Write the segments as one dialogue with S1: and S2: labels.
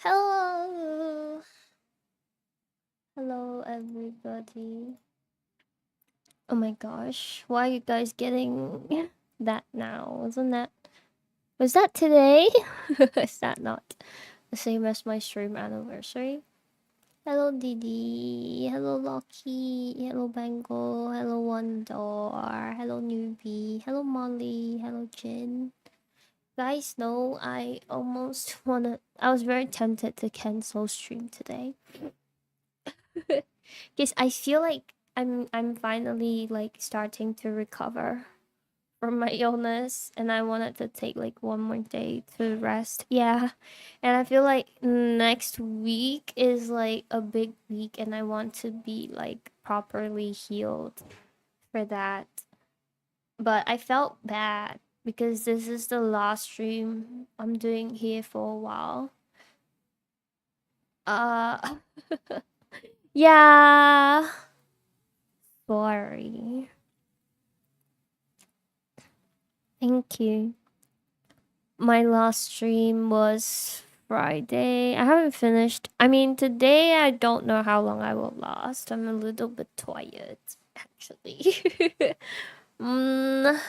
S1: Hello. Hello, everybody. Oh my gosh. Why are you guys getting that now? Was that today? Is that not the same as my stream anniversary? Hello, Didi. Hello, Loki. Hello, Bengal. Hello, Wondor. Hello, Newbie. Hello, Molly. Hello, Jin. Guys, no, I was very tempted to cancel stream today. Because I feel like I'm finally like starting to recover from my illness, and I wanted to take like one more day to rest. Yeah. And I feel like next week is like a big week, and I want to be like properly healed for that. But I felt bad because this is the last stream I'm doing here for a while. Uh yeah. Sorry. Thank you. My last stream was Friday. I haven't finished. I mean, today I don't know how long I will last. I'm a little bit tired, actually. mm,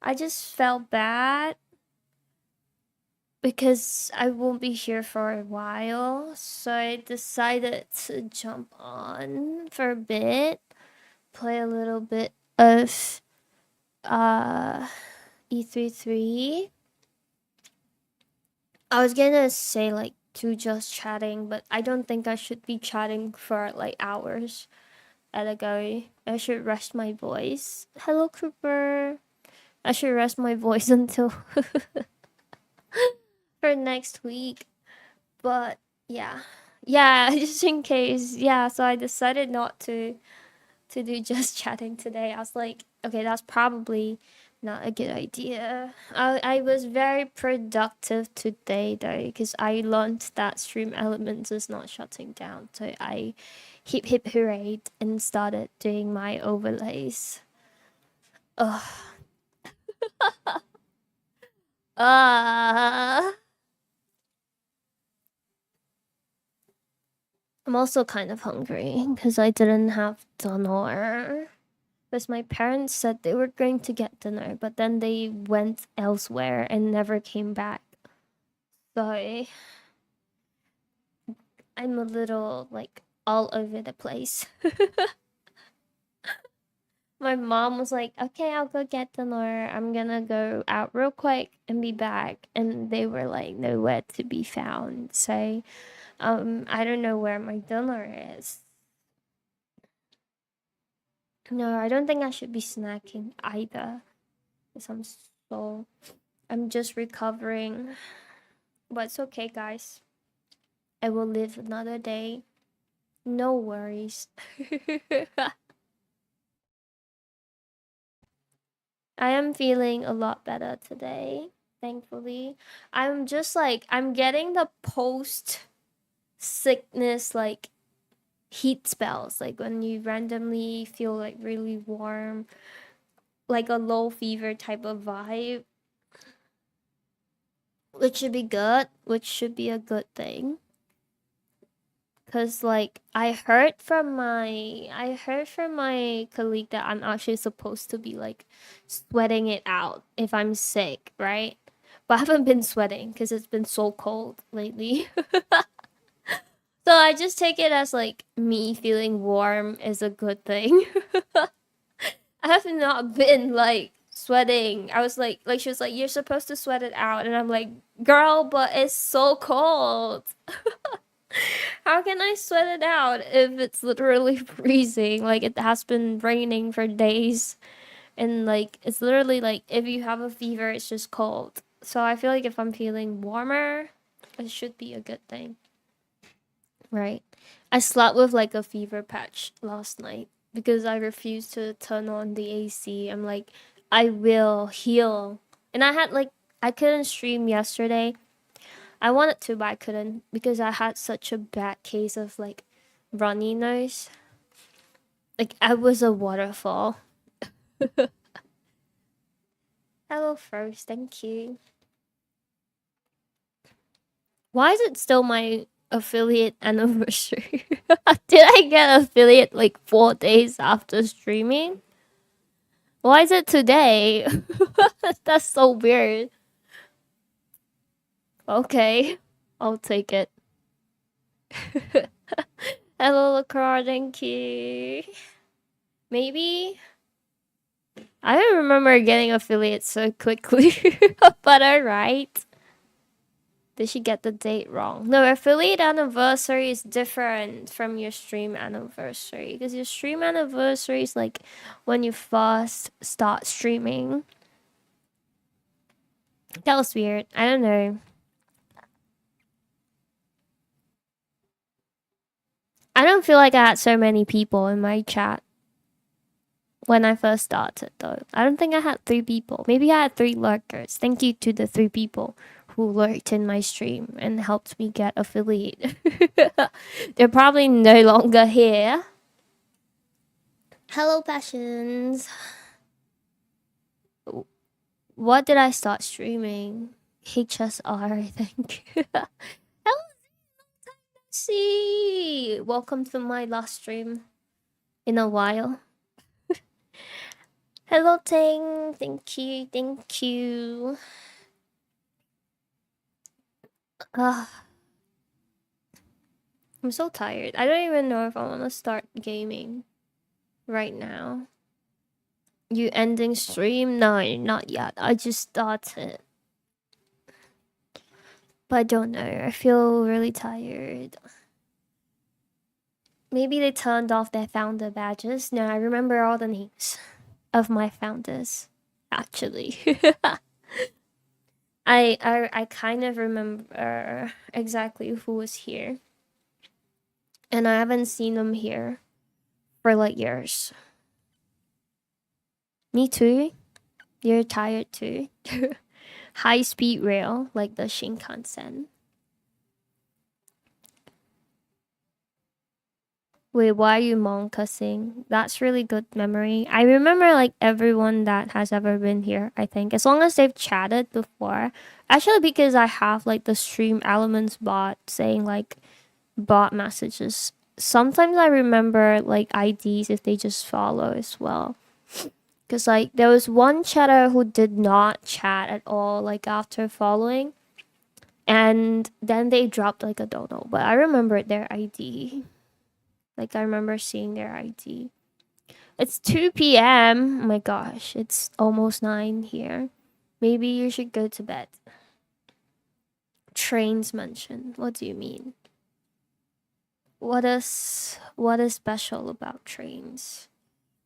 S1: I just felt bad because I won't be here for a while. So I decided to jump on for a bit, play a little bit of uh E33. I was gonna say like to just chatting, but I don't think I should be chatting for like hours at a go. I should rest my voice. Hello, Cooper. I should rest my voice until for next week. But yeah, yeah, just in case. Yeah, so I decided not to do just chatting today. I was like, okay, that's probably not a good idea. I was very productive today though, because I learned that Stream Elements is not shutting down. So I hip hooray and started doing my overlays. Ugh. Uh, I'm also kind of hungry because I didn't have dinner. Because my parents said they were going to get dinner, but then they went elsewhere and never came back. So I'm a little like all over the place. My mom was like, okay, I'll go get dinner. I'm gonna go out real quick and be back. And they were like nowhere to be found. So I don't know where my dinner is. No, I don't think I should be snacking either. Because I'm just recovering. But it's okay, guys. I will live another day. No worries. I am feeling a lot better today, thankfully. I'm just like, I'm getting the post sickness, like heat spells, like when you randomly feel like really warm, like a low fever type of vibe, which should be good, which should be a good thing. Cause like I heard from my colleague that I'm actually supposed to be like sweating it out if I'm sick, right? But I haven't been sweating because it's been so cold lately. So I just take it as like me feeling warm is a good thing. I have not been like sweating. I was like she was like, you're supposed to sweat it out, and I'm like, girl, but it's so cold. How can I sweat it out if it's literally freezing? Like it has been raining for days, and like it's literally like if you have a fever, it's just cold. So I feel like if I'm feeling warmer, it should be a good thing, right? I slept with like a fever patch last night because I refused to turn on the AC. I'm like, I will heal, and I had like I couldn't stream yesterday. I wanted to, but I couldn't because I had such a bad case of like runny nose. Like I was a waterfall. Hello, first. Thank you. Why is it still my affiliate anniversary? Did I get affiliate like 4 days after streaming? Why is it today? That's so weird. Okay, I'll take it. Hello, Lacroix, thank you. Maybe I don't remember getting affiliate so quickly, but alright. Did she get the date wrong? No, affiliate anniversary is different from your stream anniversary because your stream anniversary is like when you first start streaming. That was weird. I don't know. I don't feel like I had so many people in my chat when I first started, though. I don't think I had 3 people. Maybe I had 3 lurkers. Thank you to the 3 people who lurked in my stream and helped me get affiliate. They're probably no longer here. Hello, Passions. What did I start streaming? HSR, I think. Hello, see. Welcome to my last stream in a while. Hello, Ting. Thank you. Thank you. I'm so tired. I don't even know if I want to start gaming right now. You ending stream? No, not yet. I just started. But I don't know. I feel really tired. Maybe they turned off their founder badges. No, I remember all the names of my founders, actually. I kind of remember exactly who was here. And I haven't seen them here for like years. Me too. You're tired too. High speed rail, like the Shinkansen. Wait, why are you monkasing? That's really good memory. I remember like everyone that has ever been here, I think. As long as they've chatted before. Actually, because I have like the stream elements bot saying like bot messages. Sometimes I remember like IDs if they just follow as well. Because like there was one chatter who did not chat at all like after following. And then they dropped like a dono. But I remember their ID. Like I remember seeing their ID. It's 2 p.m. Oh my gosh, it's almost 9 here. Maybe you should go to bed. Trains mentioned. What do you mean? What is special about trains?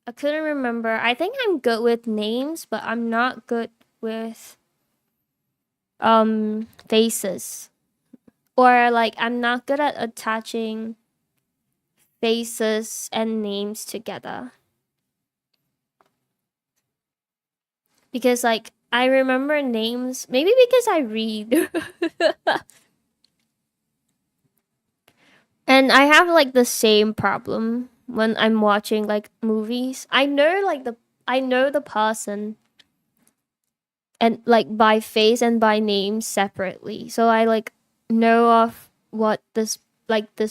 S1: I couldn't remember. I think I'm good with names, but I'm not good with faces. Or like I'm not good at attaching faces and names together. Because like I remember names, maybe because I read. And I have like the same problem when I'm watching like movies. I know the person and like by face and by name separately. So I like know of what this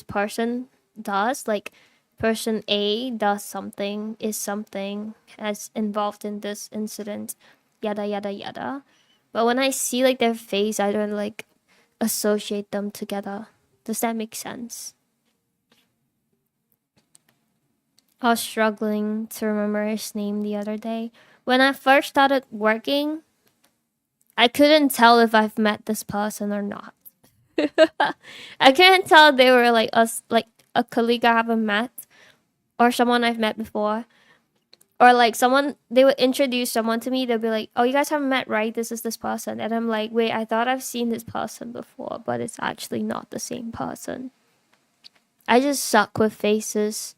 S1: person does. Like person A does something, is something, as involved in this incident, yada yada yada. But when I see like their face, I don't like associate them together. Does that make sense? I was struggling to remember his name the other day. When I first started working, I couldn't tell if I've met this person or not. I couldn't tell they were like us, like a colleague I haven't met, or someone I've met before, or like someone they would introduce someone to me. They'll be like, "Oh, you guys haven't met, right? This is this person," and I'm like, "Wait, I thought I've seen this person before, but it's actually not the same person." I just suck with faces.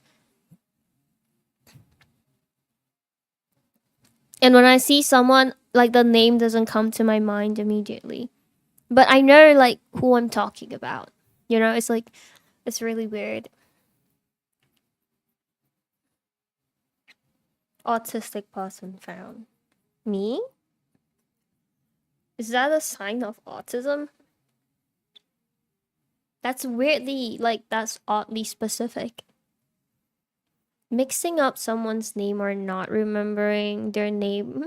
S1: And when I see someone, like the name doesn't come to my mind immediately. But I know like who I'm talking about. You know, it's like it's really weird. Autistic person found. Me? Is that a sign of autism? That's weirdly, like, that's oddly specific. Mixing up someone's name or not remembering their name.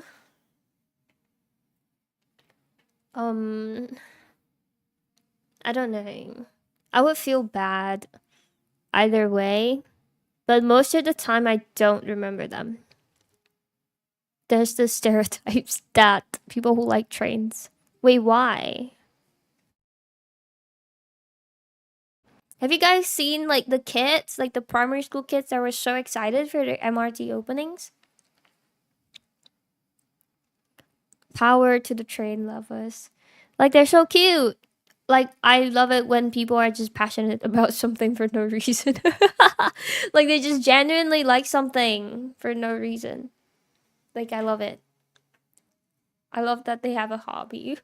S1: I don't know. I would feel bad either way, but most of the time I don't remember them. There's the stereotypes that people who like trains. Wait, why? Have you guys seen like the kids, like the primary school kids that were so excited for their MRT openings? Power to the train lovers. Like they're so cute. Like I love it when people are just passionate about something for no reason. Like they just genuinely like something for no reason. Like I love it. I love that they have a hobby.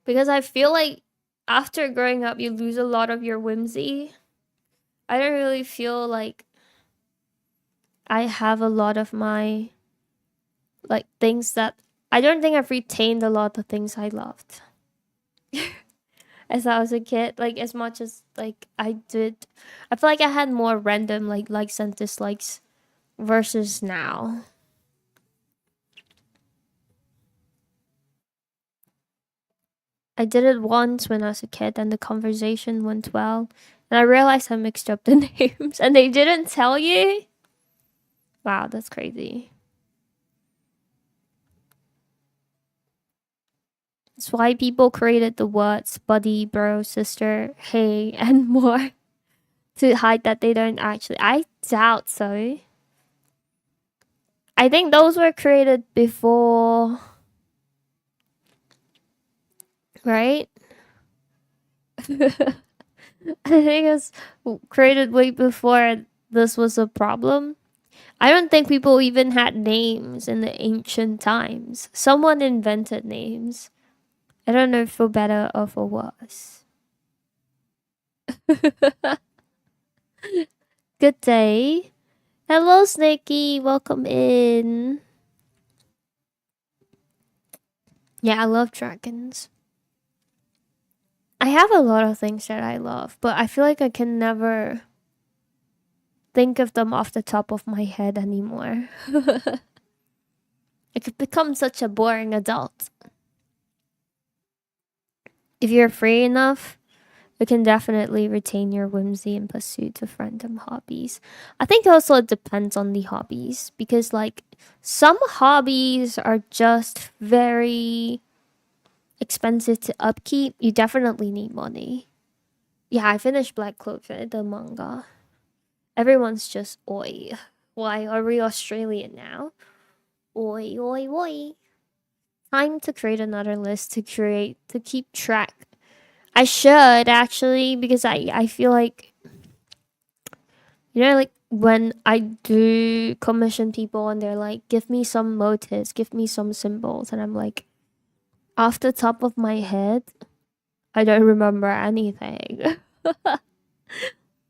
S1: Because I feel like after growing up you lose a lot of your whimsy. I don't really feel like I have a lot of my like things that I don't think I've retained a lot of things I loved as I was a kid. Like as much as like I did, I feel like I had more random like likes and dislikes versus now. I did it once when I was a kid, and the conversation went well, and I realized I mixed up the names, and they didn't tell you. Wow, that's crazy. That's why people created the words buddy, bro, sister, hey, and more to hide that they don't actually. I doubt so. I think those were created before, right? I think it was created way before this was a problem. I don't think people even had names in the ancient times. Someone invented names. I don't know if for better or for worse. Good day. Hello, Snakey. Welcome in. Yeah, I love dragons. I have a lot of things that I love, but I feel like I can never think of them off the top of my head anymore. I could become such a boring adult. If you're free enough, you can definitely retain your whimsy in pursuit of random hobbies. I think also it depends on the hobbies because, like, some hobbies are just very expensive to upkeep. You definitely need money. Yeah, I finished Black Clover, the manga. Everyone's just, oi. Why are we Australian now? Oi, oi, oi. Time to create another list to keep track. I should actually because I feel like like when I do commission people and they're like, give me some motives, give me some symbols, and I'm like, off the top of my head, I don't remember anything.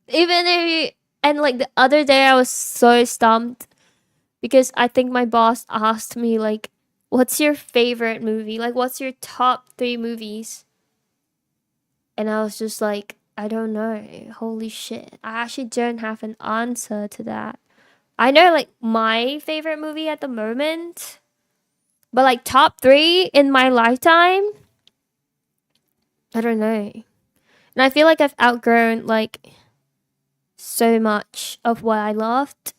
S1: Even if and like the other day I was so stumped because I think my boss asked me like, what's your favorite movie? Like what's your top 3 movies? And I was just like, I don't know. Holy shit. I actually don't have an answer to that. I know like my favorite movie at the moment, but like top 3 in my lifetime, I don't know. And I feel like I've outgrown like so much of what I loved.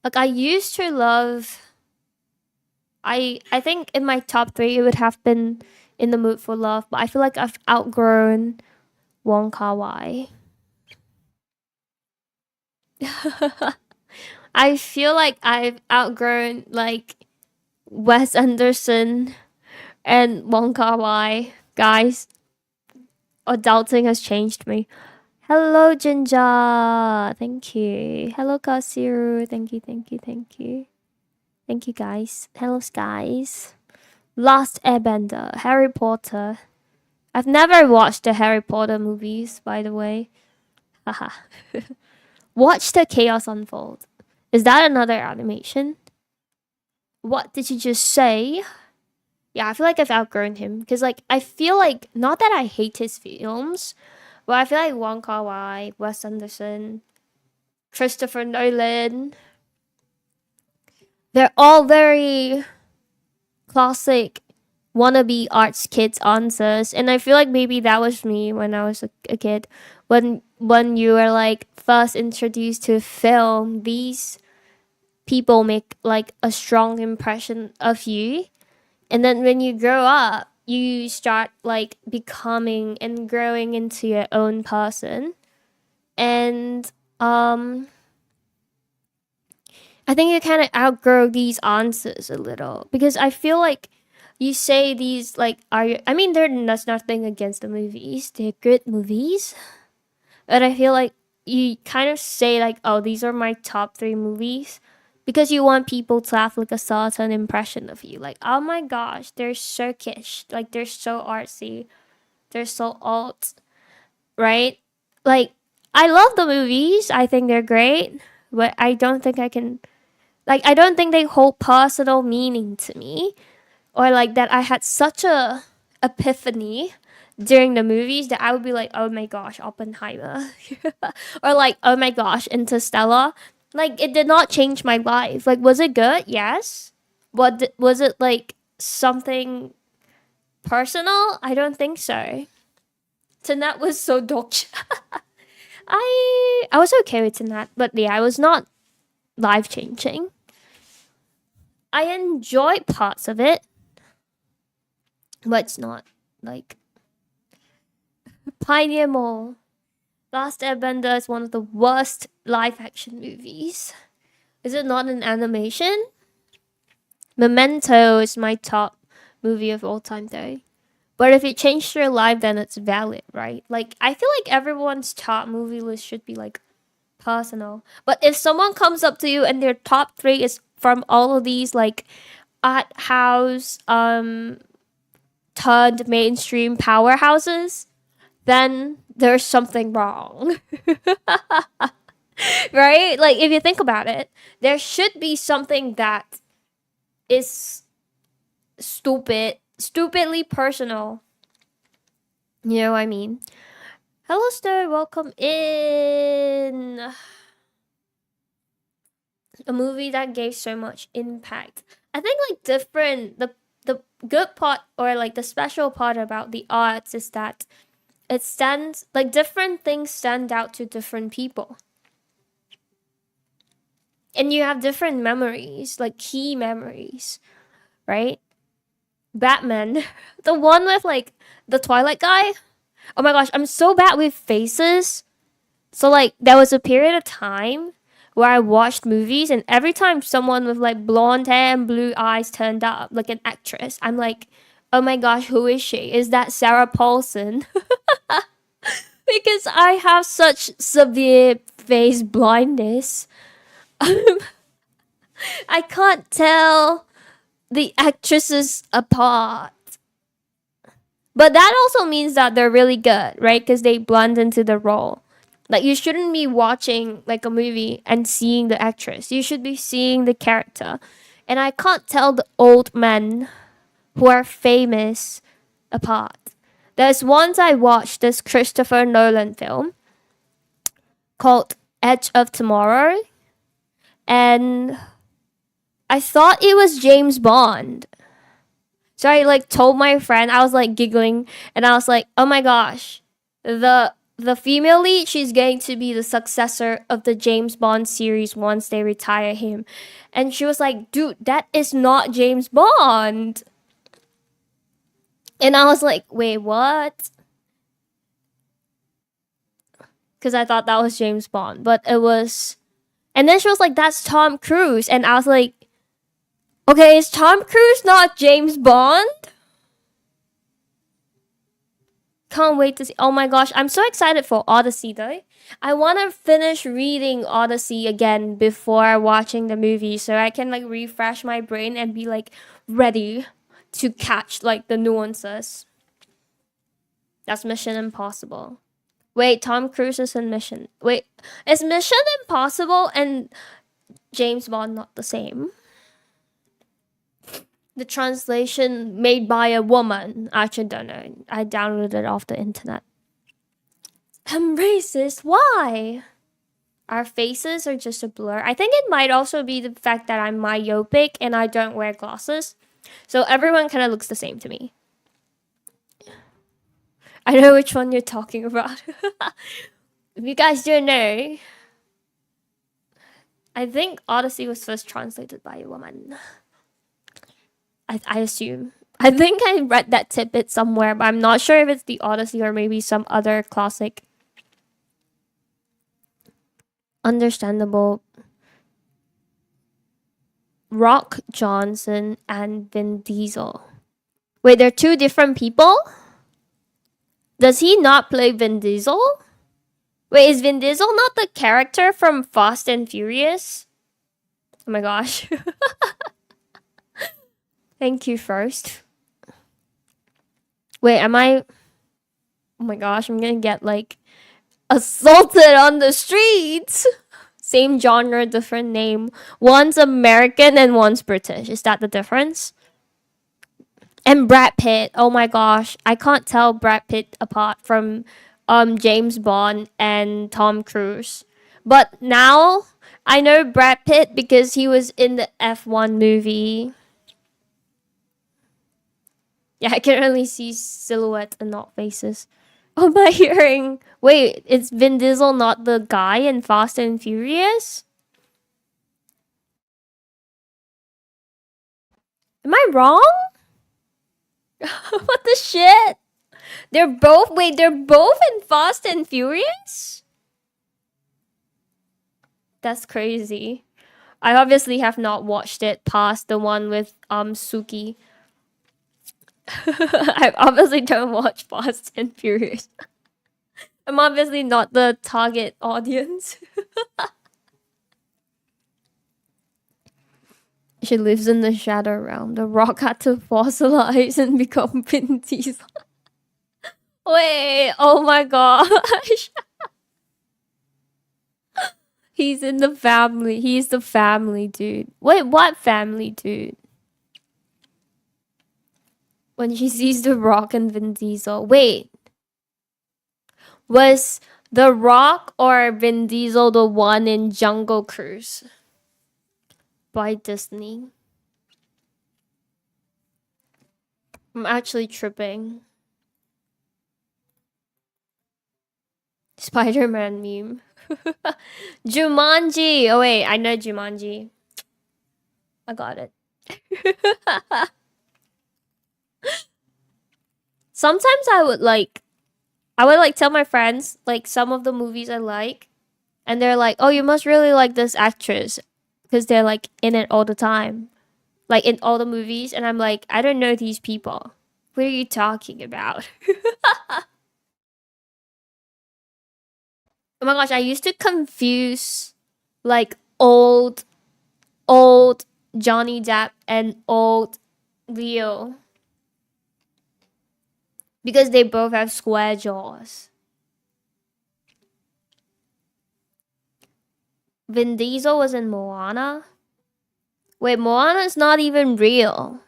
S1: Like I used to love I think in my top 3 it would have been In the Mood for Love, but I feel like I've outgrown Wong Kar-wai. I feel like I've outgrown like Wes Anderson and Wong Kar-wai. Guys, adulting has changed me. Hello, Jinja. Thank you. Hello, Kasiru. Thank you, thank you, thank you. Thank you, guys. Hello, skies. Last Airbender, Harry Potter. I've never watched the Harry Potter movies, by the way. Haha. Watch the chaos unfold. Is that another animation? What did you just say? Yeah, I feel like I've outgrown him because like I feel like not that I hate his films, but I feel like Wong Kar Wai, Wes Anderson, Christopher Nolan, they're all very classic wannabe arts kids answers, and I feel like maybe that was me when I was a kid. When you were like first introduced to film, these people make like a strong impression of you, and then when you grow up, you start like becoming and growing into your own person, and I think you kind of outgrow these answers a little because I feel like you say these like are you, I mean there's nothing against the movies. They're good movies. But I feel like you kind of say like, "Oh, these are my top 3 movies." Because you want people to have like a certain impression of you. Like, "Oh my gosh, they're so kitsch. Like they're so artsy. They're so alt." Right? Like I love the movies. I think they're great, but I don't think I can like I don't think they hold personal meaning to me, or like that I had such a epiphany during the movies that I would be like, "Oh my gosh, Oppenheimer." Or like, "Oh my gosh, Interstellar." Like it did not change my life. Like was it good? Yes. Was it like something personal? I don't think so. Tenet was so dog. I was okay with Tenet, but yeah, I was not life changing. I enjoyed parts of it, but it's not like Pioneer Mall. Last Airbender is one of the worst live action movies. Is it not an animation? Memento is my top movie of all time though. But if it changed your life, then it's valid, right? Like I feel like everyone's top movie list should be like personal. But if someone comes up to you and their top 3 is from all of these like art house turned mainstream powerhouses, then there's something wrong. Right? Like if you think about it, there should be something that is stupidly personal. You know what I mean? Hello, Star. Welcome in. A movie that gave so much impact. I think like different the good part or like the special part about the arts is that it stands like different things stand out to different people. And you have different memories, like key memories, right? Batman, the one with like the Twilight guy. Oh my gosh, I'm so bad with faces. So like there was a period of time where I watched movies and every time someone with like blonde hair and blue eyes turned up, like an actress, I'm like, "Oh my gosh, who is she? Is that Sarah Paulson?" Because I have such severe face blindness. I can't tell the actresses apart. But that also means that they're really good, right? Because they blend into the role. Like you shouldn't be watching like a movie and seeing the actress. You should be seeing the character. And I can't tell the old men who are famous apart. There's once I watched this Christopher Nolan film called Edge of Tomorrow, and I thought it was James Bond. So I like told my friend, I was like giggling, and I was like, "Oh my gosh, the female lead, she's going to be the successor of the James Bond series once they retire him." And she was like, "Dude, that is not James Bond." And I was like, "Wait, what?" Because I thought that was James Bond, but it was. And then she was like, "That's Tom Cruise," and I was like, "Okay, is Tom Cruise not James Bond?" Can't wait to see. Oh my gosh, I'm so excited for Odyssey though. I want to finish reading Odyssey again before watching the movie so I can like refresh my brain and be like ready to catch like the nuances. That's Mission Impossible. Wait, Tom Cruise is in Mission. Wait, is Mission Impossible and James Bond not the same? The translation made by a woman. I actually don't know. I downloaded it off the internet. I'm racist. Why? Our faces are just a blur. I think it might also be the fact that I'm myopic and I don't wear glasses. So everyone kind of looks the same to me. I know which one you're talking about. If you guys don't know, I think Odyssey was first translated by a woman. I assume. I think I read that tidbit somewhere, but I'm not sure if it's the Odyssey or maybe some other classic. Understandable. Rock Johnson and Vin Diesel. Wait, they're two different people? Does he not play Vin Diesel? Wait, is Vin Diesel not the character from Fast and Furious? Oh my gosh. Thank you first. Wait, am I... Oh my gosh, I'm gonna get like assaulted on the streets. Same genre, different name. One's American and one's British. Is that the difference? And Brad Pitt. Oh my gosh, I can't tell Brad Pitt apart from James Bond and Tom Cruise. But now I know Brad Pitt because he was in the F1 movie. Yeah, I can only see silhouette and not faces. Oh, my hearing. Wait, is Vin Diesel not the guy in Fast and Furious? Am I wrong? What the shit? They're both in Fast and Furious? That's crazy. I obviously have not watched it past the one with Suki. I obviously don't watch Fast and Furious. I'm obviously not the target audience. She lives in the shadow realm. The Rock had to fossilize and become Vin Diesel. Wait, oh my gosh. He's in the family. He's the family dude. Wait, what family dude? When she sees The Rock and Vin Diesel. Wait. Was The Rock or Vin Diesel the one in Jungle Cruise? By Disney. I'm actually tripping. Spider-Man meme. Jumanji. Oh wait, I know Jumanji. I got it. Sometimes I would tell my friends like some of the movies I like, and they're like, "Oh, you must really like this actress," because they're like in it all the time, like in all the movies, and I'm like, I don't know these people. What are you talking about? Oh my gosh, I used to confuse like old Johnny Depp and old Leo because they both have square jaws. Vin Diesel was in Moana. Wait, Moana's not even real.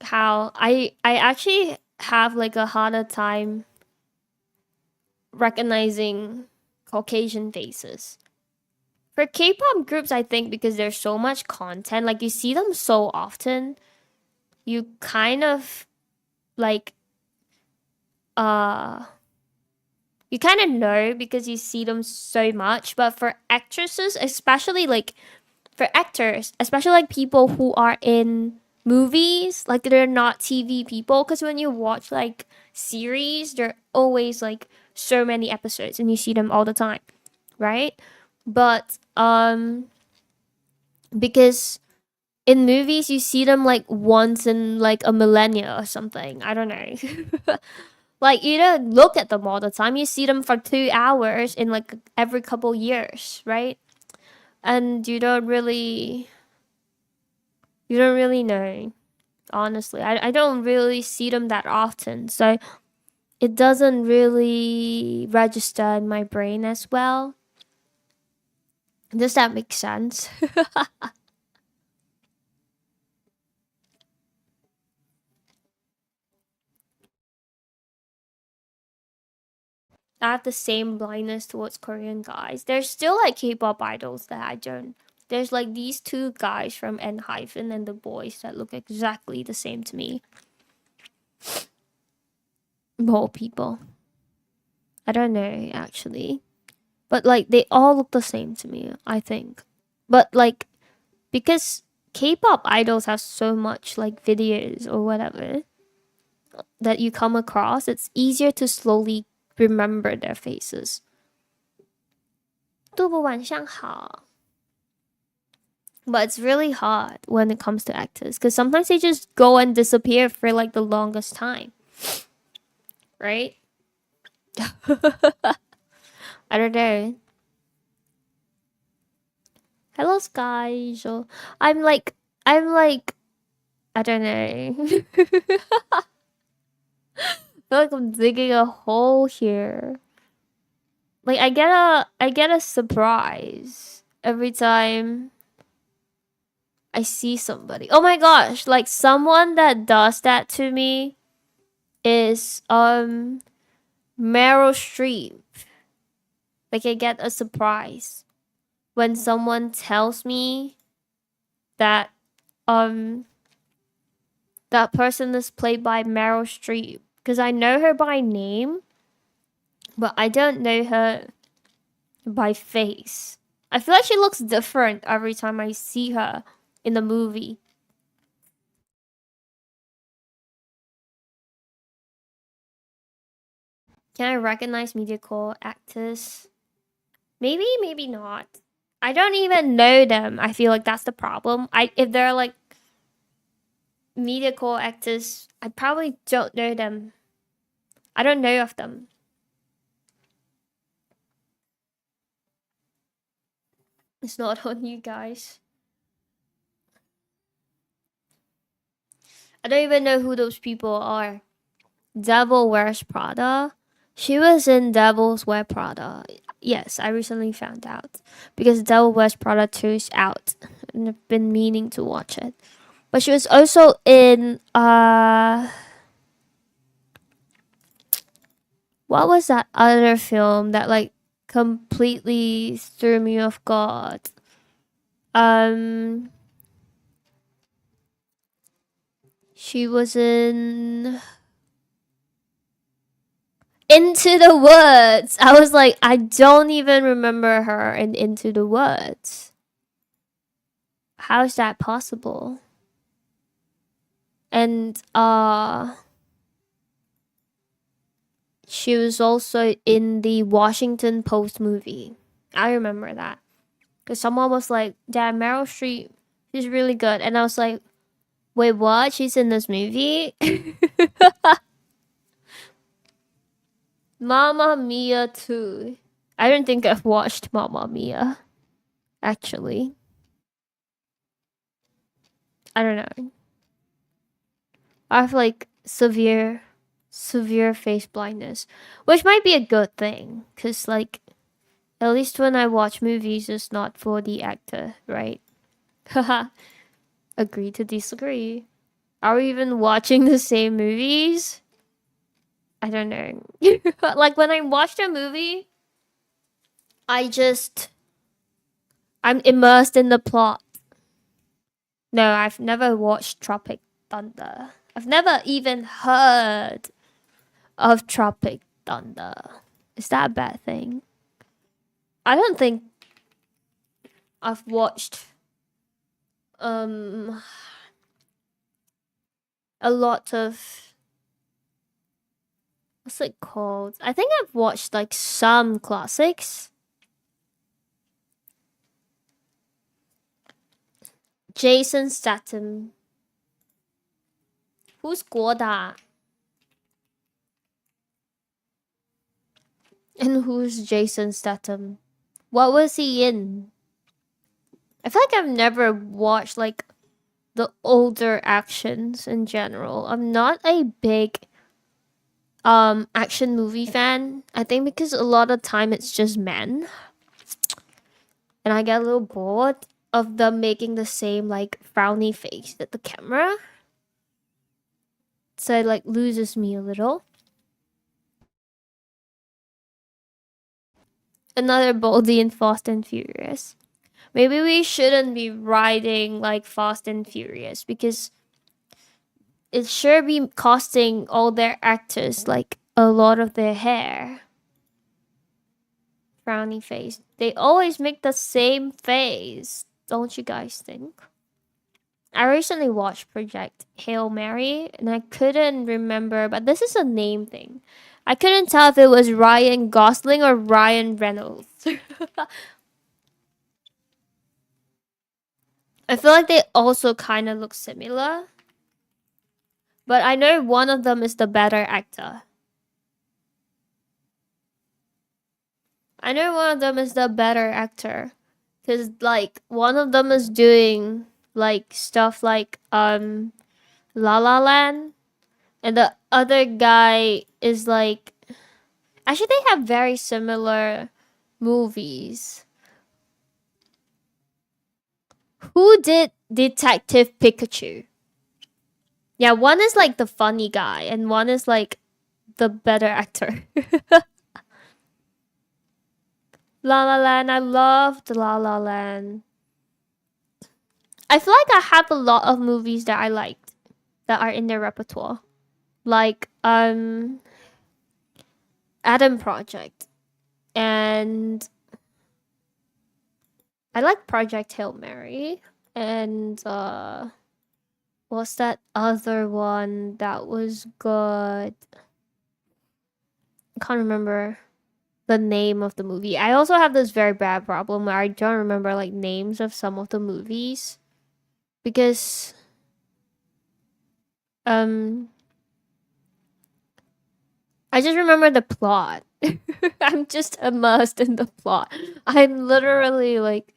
S1: How? I actually have like a harder time recognizing Caucasian faces. For K-pop groups, I think because there's so much content, like you see them so often, you kind of like you kind of know because you see them so much. But for actresses, especially like for actors, especially like people who are in movies, like they're not TV people, because when you watch like series, they're always like so many episodes and you see them all the time, right? But because in movies you see them like once in like a millennia or something, I don't know. Like you don't look at them all the time, you see them for 2 hours in like every couple years, right? And you don't really know, honestly. I don't really see them that often, so it doesn't really register in my brain as well. Does that make sense? I have the same blindness towards Korean guys. There's still like K-pop idols that I don't. There's like these two guys from N-Hyphen and the boys that look exactly the same to me. More people. I don't know actually. But like they all look the same to me, I think. But like because K-pop idols have so much like videos or whatever that you come across, it's easier to slowly remember their faces. 杜甫晚上好. But it's really hard when it comes to actors because sometimes they just go and disappear for like the longest time. Right? I don't know. Hello, Sky. So I'm like, I don't know. I feel like I'm digging a hole here. Like I get a surprise every time I see somebody. Oh my gosh, like someone that does that to me is Meryl Streep. Like I get a surprise when someone tells me that um that person is played by Meryl Streep because I know her by name, but I don't know her by face. I feel like she looks different every time I see her in the movie. Can I recognize mediacore actors? Maybe, maybe not. I don't even know them. I feel like that's the problem. If they're like mediacore actors, I probably don't know them. I don't know of them. It's not on you guys. I don't even know who those people are. Devil Wears Prada. She was in Devil's Wear Prada. Yes, I recently found out because Devil Wears Prada 2 is out, and I've been meaning to watch it. But she was also in what was that other film that like completely threw me off guard? Um, she was in Into the Woods. I was like, I don't even remember her in Into the Woods. How is that possible? And she was also in the Washington Post movie. I remember that. Because someone was like, Damn, Meryl Streep, she's really good. And I was like, wait, what? She's in this movie? Mamma Mia 2. I don't think I've watched Mamma Mia, actually. I don't know. I have like severe face blindness, which might be a good thing. Because, like, at least when I watch movies, it's not for the actor, right? Haha. Agree to disagree. Are we even watching the same movies? I don't know. Like when I watch a movie, I'm immersed in the plot. No, I've never watched Tropic Thunder. I've never even heard of Tropic Thunder. Is that a bad thing? I don't think I've watched a lot of what's it called? I think I've watched like some classics. Jason Statham. Who's Guoda? And who's Jason Statham? What was he in? I feel like I've never watched like the older actions in general. I'm not a big action movie fan. I think because a lot of time it's just men. And I get a little bored of them making the same like frowny face at the camera. So it like loses me a little. Another Boldy and Fast and Furious. Maybe we shouldn't be riding like Fast and Furious because it sure be costing all their actors like a lot of their hair. Frowny face. They always make the same face, don't you guys think? I recently watched Project Hail Mary and I couldn't remember, but this is a name thing. I couldn't tell if it was Ryan Gosling or Ryan Reynolds. I feel like they also kind of look similar, but I know one of them is the better actor. I know one of them is the better actor because like one of them is doing like stuff like La La Land, and the other guy is like actually they have very similar movies. Who did Detective Pikachu? Yeah, one is like the funny guy and one is like the better actor. La La Land, I loved La La Land. I feel like I have a lot of movies that I liked that are in their repertoire. Like Adam Project and I like Project Hail Mary and what's that other one that was good? I can't remember the name of the movie. I also have this very bad problem where I don't remember like names of some of the movies because um I just remember the plot. I'm just immersed in the plot. I'm literally like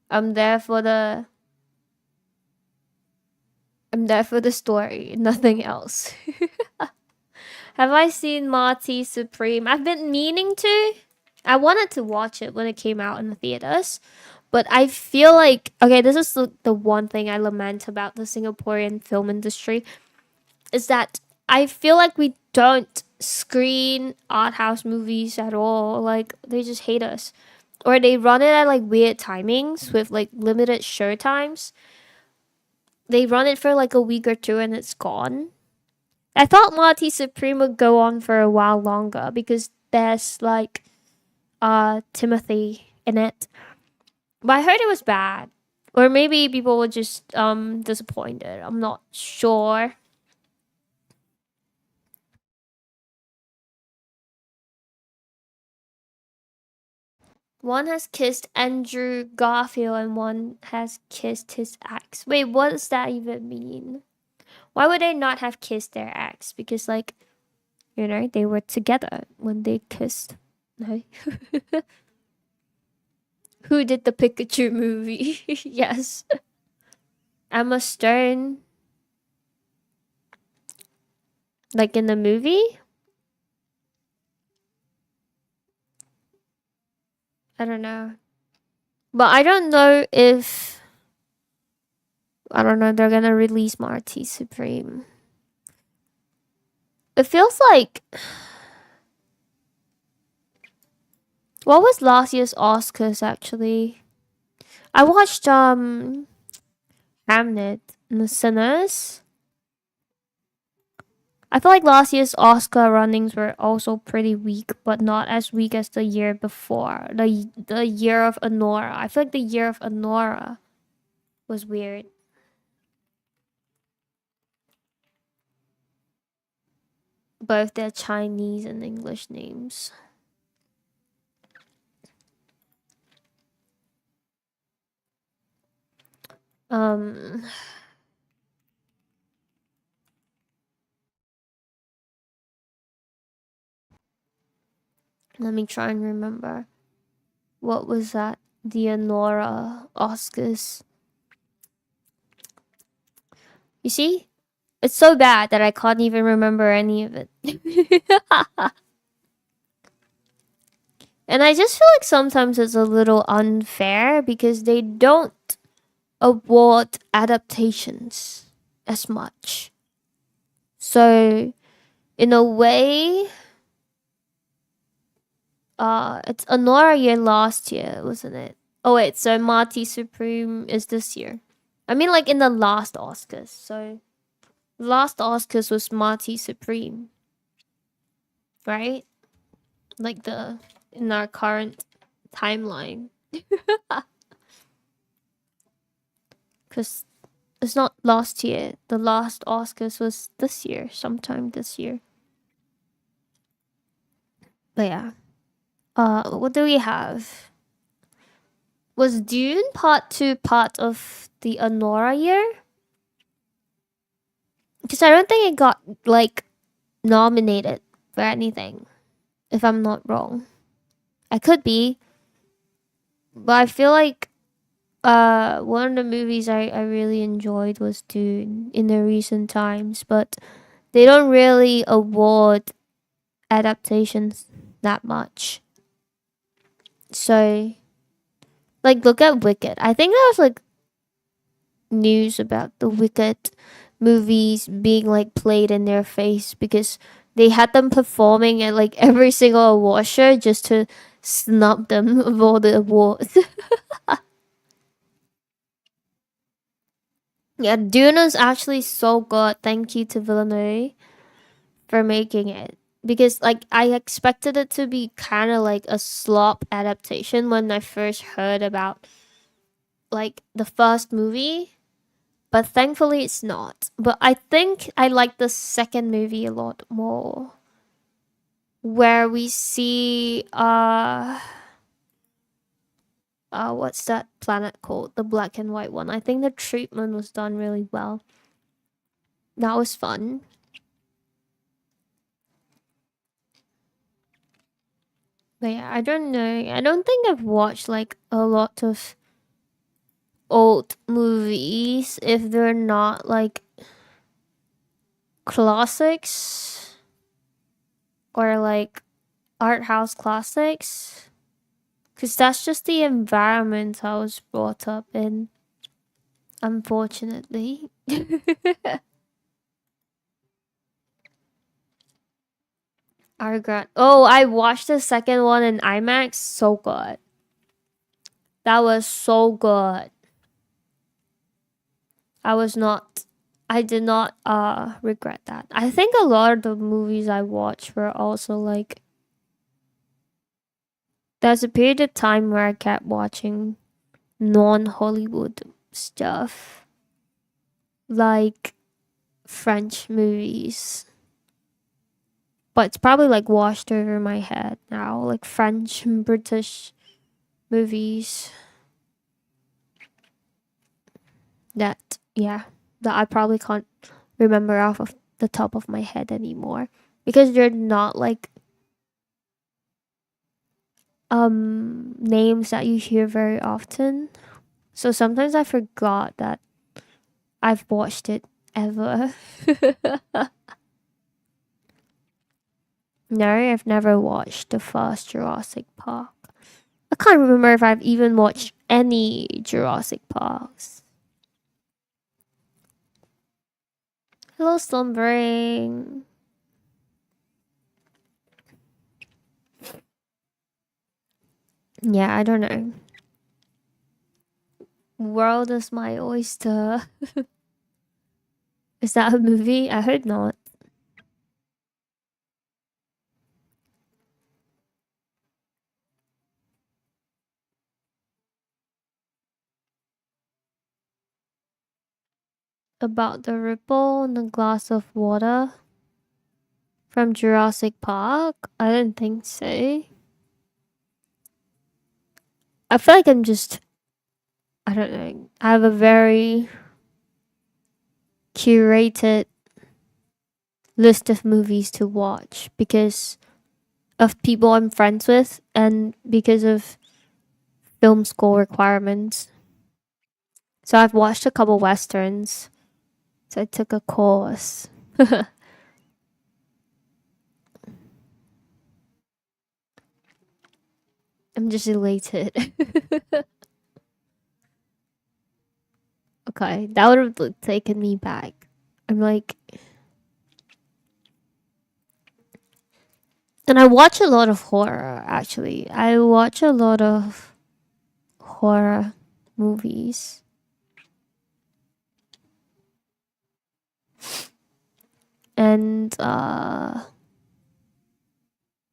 S1: I'm there for the I'm there for the story, nothing else. Have I seen Marty Supreme? I've been meaning to. I wanted to watch it when it came out in the theaters, but I feel like okay, this is the one thing I lament about the Singaporean film industry is that I feel like we don't screen art house movies at all. Like they just hate us. Or they run it at like weird timings with like limited show times. They run it for like a week or two and it's gone. I thought Marty Supreme would go on for a while longer because there's like Timothy in it. But I heard it was bad. Or maybe people were just disappointed. I'm not sure. One has kissed Andrew Garfield and one has kissed his ex. Wait, what does that even mean? Why would they not have kissed their ex? Because like, you know, they were together when they kissed. No. Who did the Pikachu movie? Yes. Emma Stone. Like in the movie? I don't know. But I don't know if I don't know they're gonna release Marty Supreme. It feels like what was last year's Oscars actually? I watched Hamnet and the Sinners. I feel like last year's Oscar runnings were also pretty weak, but not as weak as the year before. The year of Honora. I feel like the year of Honora was weird. Both their Chinese and English names. Um Let me try and remember. What was that? The Honora Oscars. You see? It's so bad that I can't even remember any of it. And I just feel like sometimes it's a little unfair because they don't award adaptations as much. So, in a way, It's Honora year last year, wasn't it? Oh wait, so Marty Supreme is this year. I mean, like in the last Oscars. So last Oscars was Marty Supreme, right? Like the in our current timeline, because it's not last year. The last Oscars was this year, sometime this year. But yeah. What do we have? Was Dune Part 2 part of the Honora year? Because I don't think it got, like, nominated for anything, if I'm not wrong. I could be, but I feel like one of the movies I really enjoyed was Dune in the recent times, but they don't really award adaptations that much. So, like, look at Wicked. I think that was like news about the Wicked movies being like played in their face because they had them performing at like every single award show just to snub them of all the awards. Yeah, Dune is actually so good. Thank you to Villeneuve for making it. Because like I expected it to be kind of like a slop adaptation when I first heard about like the first movie, but thankfully it's not. But I think I like the second movie a lot more, where we see what's that planet called? The black and white one. I think the treatment was done really well. That was fun. But yeah, I don't know. I don't think I've watched like a lot of old movies if they're not like classics or like art house classics. Because that's just the environment I was brought up in, unfortunately. I regret. Oh, I watched the second one in IMAX. So good. That was so good. I was not. I did not regret that. I think a lot of the movies I watched were also like. There's a period of time where I kept watching non Hollywood stuff, like French movies. But it's probably like washed over my head now, like French and British movies that, yeah, that I probably can't remember off of the top of my head anymore because they're not like names that you hear very often. So sometimes I forgot that I've watched it ever. No, I've never watched the first Jurassic Park. I can't remember if I've even watched any Jurassic Parks. Hello, Slumbering. Yeah, I don't know. World is my oyster. Is that a movie? I hope not. About the ripple in the glass of water from Jurassic Park? I don't think so. I feel like I'm just. I don't know. I have a very curated list of movies to watch because of people I'm friends with and because of film school requirements. So I've watched a couple westerns. So I took a course. I'm just elated. Okay, that would have taken me back. I'm like, And I watch a lot of horror, actually. I watch a lot of horror movies. And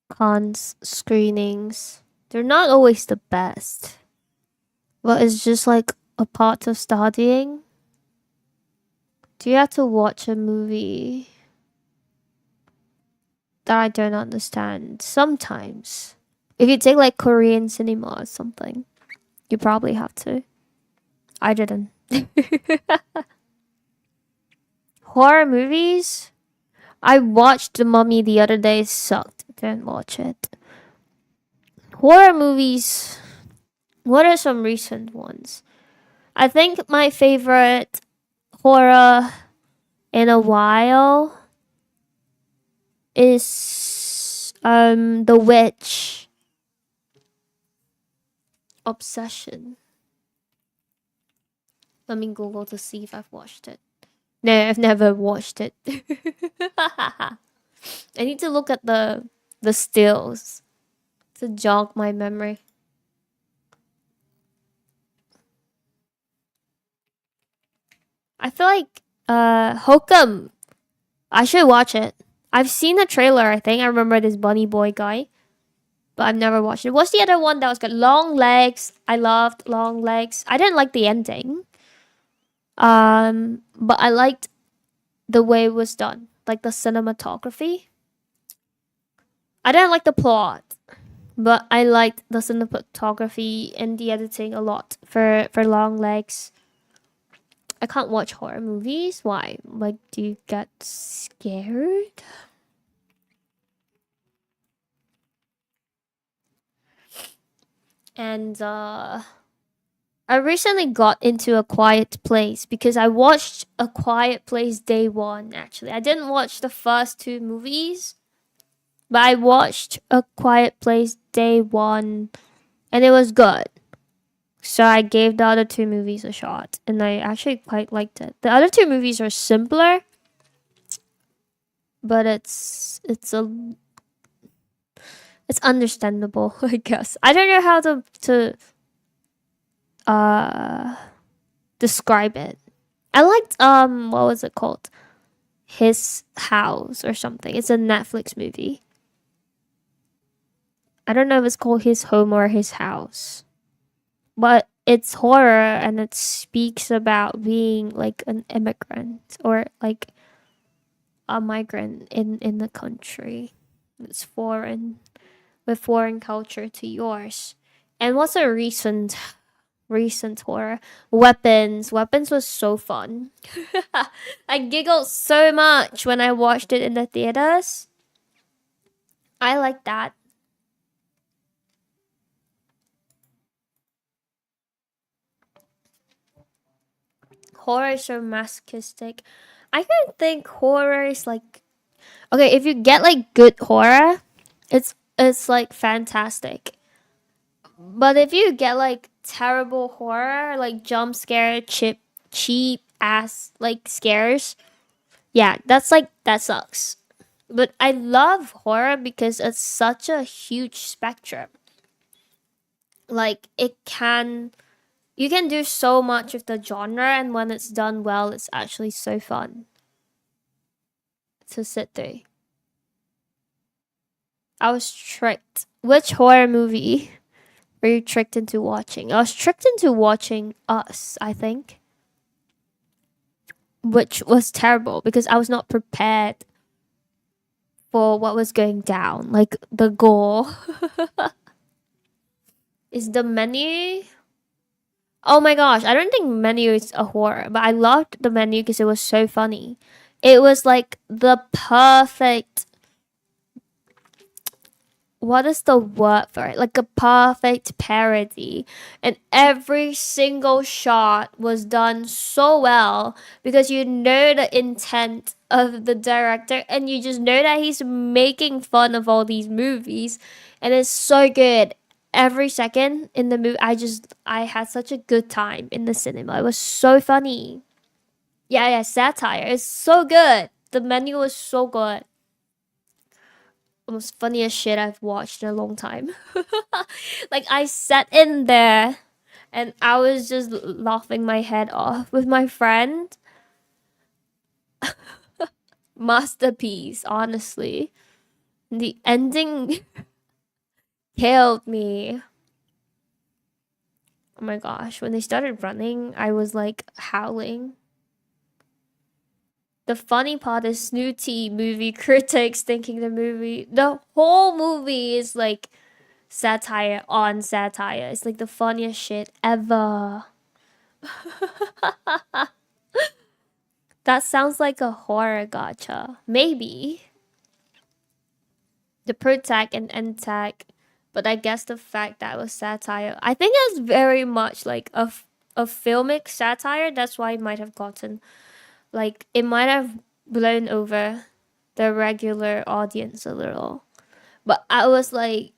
S1: cons screenings. They're not always the best. But it's just like a part of studying. Do you have to watch a movie that I don't understand? Sometimes. If you take like Korean cinema or something, you probably have to. I didn't. Horror movies? I watched The Mummy the other day. It sucked. Didn't watch it. Horror movies. What are some recent ones? I think my favorite horror in a while is The Witch Obsession. Let me Google to see if I've watched it. No, I've never watched it. I need to look at the stills to jog my memory. I feel like Hokum. I should watch it. I've seen the trailer, I think. I remember this bunny boy guy. But I've never watched it. What's the other one that was good? Long Legs. I loved Long Legs. I didn't like the ending. But I liked the way it was done. Like the cinematography. I didn't like the plot. But I liked the cinematography and the editing a lot for Long Legs. I can't watch horror movies. Why? Like, do you get scared? And I recently got into A Quiet Place because I watched A Quiet Place day one, actually. I didn't watch the first two movies, but I watched A Quiet Place day one and it was good. So I gave the other two movies a shot and I actually quite liked it. The other two movies are simpler, but it's understandable, I guess. I don't know how to uh describe it. I liked what was it called? His House or something. It's a Netflix movie. I don't know if it's called His Home or His House. But it's horror and it speaks about being like an immigrant or like a migrant in the country. It's foreign with foreign culture to yours. And what's a recent horror? Weapons. Weapons was so fun. I giggled so much when I watched it in the theaters. I like that. Horror is so masochistic. I don't think horror is like okay, if you get like good horror, it's like fantastic. But if you get like terrible horror, like jump scare, cheap ass like scares, yeah, that's like that sucks. But I love horror because it's such a huge spectrum. Like it can you can do so much with the genre and when it's done well, it's actually so fun to sit through. I was tricked. Which horror movie were you tricked into watching? I was tricked into watching Us, I think. Which was terrible because I was not prepared for what was going down. Like the gore. Is the menu? Oh my gosh, I don't think Menu is a horror, but I loved the Menu because it was so funny. It was like the perfect what is the word for it? Like a perfect parody. And every single shot was done so well because you know the intent of the director and you just know that he's making fun of all these movies and it's so good. Every second in the movie I had such a good time in the cinema. It was so funny. Yeah, satire. It's so good. The Menu was so good. most funniest shit I've watched in a long time. Like I sat in there and I was just laughing my head off with my friend. Masterpiece, honestly. The ending killed me. Oh my gosh, when they started running, I was like howling. The funny part is snooty movie critics thinking the whole movie is like satire on satire. It's like the funniest shit ever. That sounds like a horror gacha. Maybe. The protag and entag, but I guess the fact that was satire, I think it's very much like a filmic satire. That's why it might have gotten like it might have blown over the regular audience a little. But I was like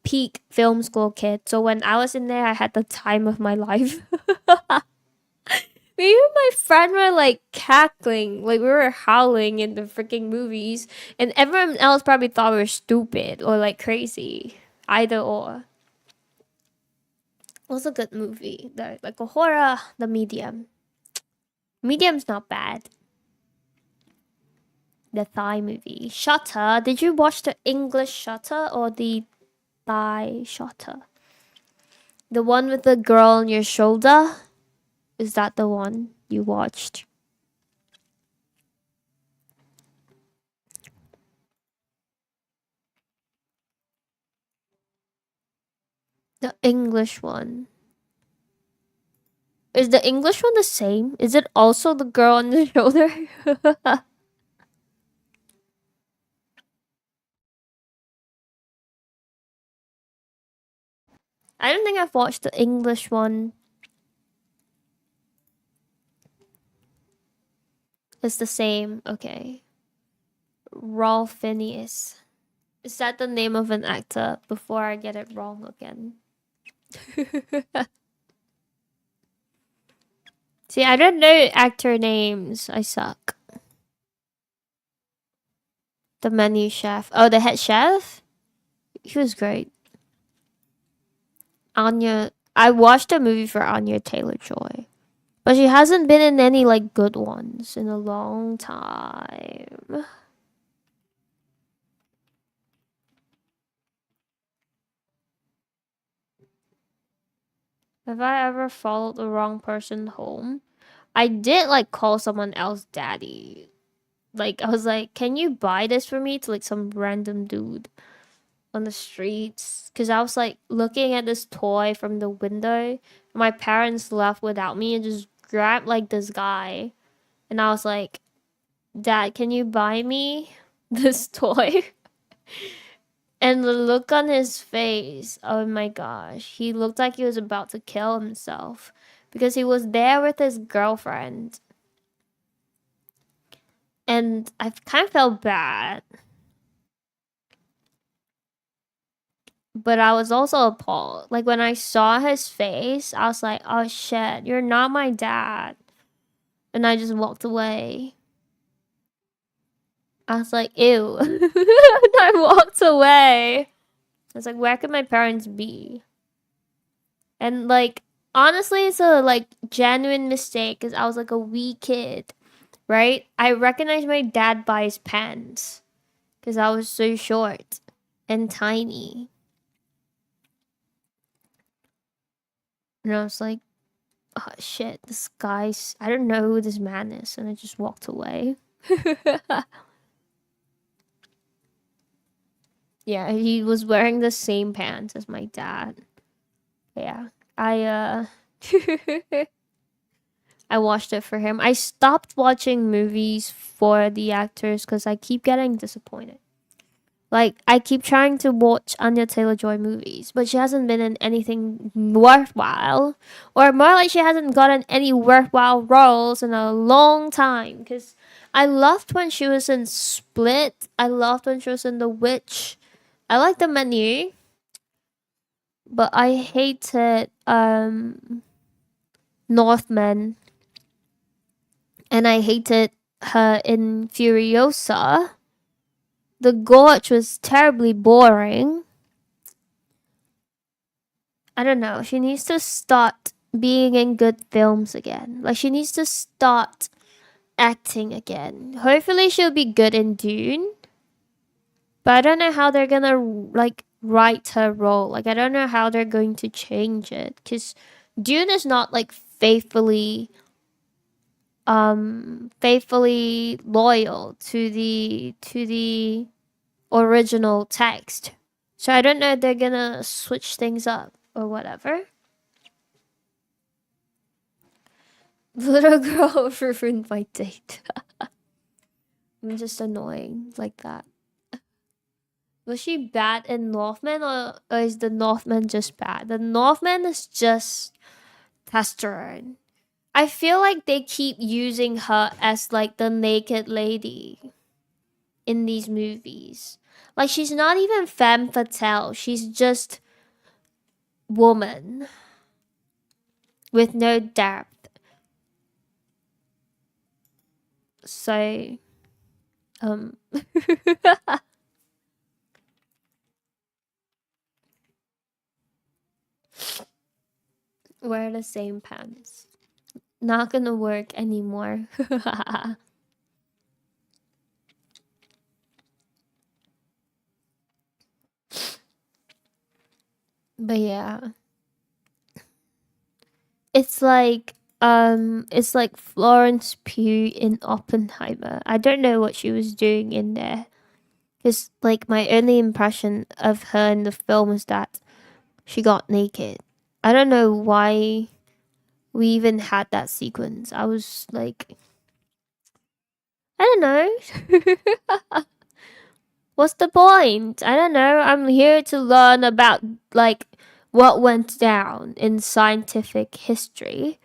S1: peak film school kid, so when I was in there, I had the time of my life. Me and my friend were like cackling, like we were howling in the freaking movies, and everyone else probably thought we were stupid or like crazy. Either or. It was a good movie. Like a horror, the medium. Medium's not bad. The Thai movie. Shutter. Did you watch the English Shutter or the Thai Shutter? The one with the girl on your shoulder? Is that the one you watched? The English one. Is the English one the same? Is it also the girl on the shoulder? I don't think I've watched the English one. It's the same. Okay. Rolf Phineas. Is that the name of an actor before I get it wrong again? See, I don't know actor names. I suck. The menu chef. Oh, the head chef? He was great. Anya. I watched a movie for Anya Taylor Joy. But she hasn't been in any like good ones in a long time. Have I ever followed the wrong person home? I did like call someone else daddy. Like I was like, "Can you buy this for me?" to like some random dude on the streets cuz I was like looking at this toy from the window. My parents left without me and just grabbed like this guy. And I was like, "Dad, can you buy me this toy?" And the look on his face, oh my gosh. He looked like he was about to kill himself because he was there with his girlfriend. And I kind of felt bad. But I was also appalled. Like when I saw his face, I was like, oh shit, you're not my dad. And I just walked away. I was like, ew. And I walked away. I was like, where could my parents be? And like, honestly, it's a like genuine mistake because I was like a wee kid, right? I recognized my dad by his pants because I was so short and tiny. And I was like, oh shit, this guy's, I don't know who this man is. And I just walked away. Yeah, he was wearing the same pants as my dad. Yeah, I I watched it for him. I stopped watching movies for the actors because I keep getting disappointed. Like I keep trying to watch Anya Taylor Joy movies, but she hasn't been in anything worthwhile, or more like she hasn't gotten any worthwhile roles in a long time. Because I loved when she was in Split. I loved when she was in The Witch. I like the menu, but I hated Northman, and I hated her in Furiosa. The gorge was terribly boring. I don't know. She needs to start being in good films again. Like, she needs to start acting again. Hopefully, she'll be good in Dune. But I don't know how they're gonna like write her role. Like, I don't know how they're going to change it, because Dune is not like faithfully loyal to the original text. So I don't know if they're gonna switch things up or whatever. Little girl ruined my date. I'm just annoying like that. Was she bad in Northman, or is the Northman just bad? The Northman is just testosterone. I feel like they keep using her as like the naked lady in these movies. Like, she's not even femme fatale. She's just woman with no depth. So, um, wear the same pants. Not gonna work anymore. But yeah, it's like Florence Pugh in Oppenheimer. I don't know what she was doing in there, because like my only impression of her in the film is that she got naked. I don't know why we even had that sequence. I was like, I don't know. What's the point? I don't know. I'm here to learn about like what went down in scientific history.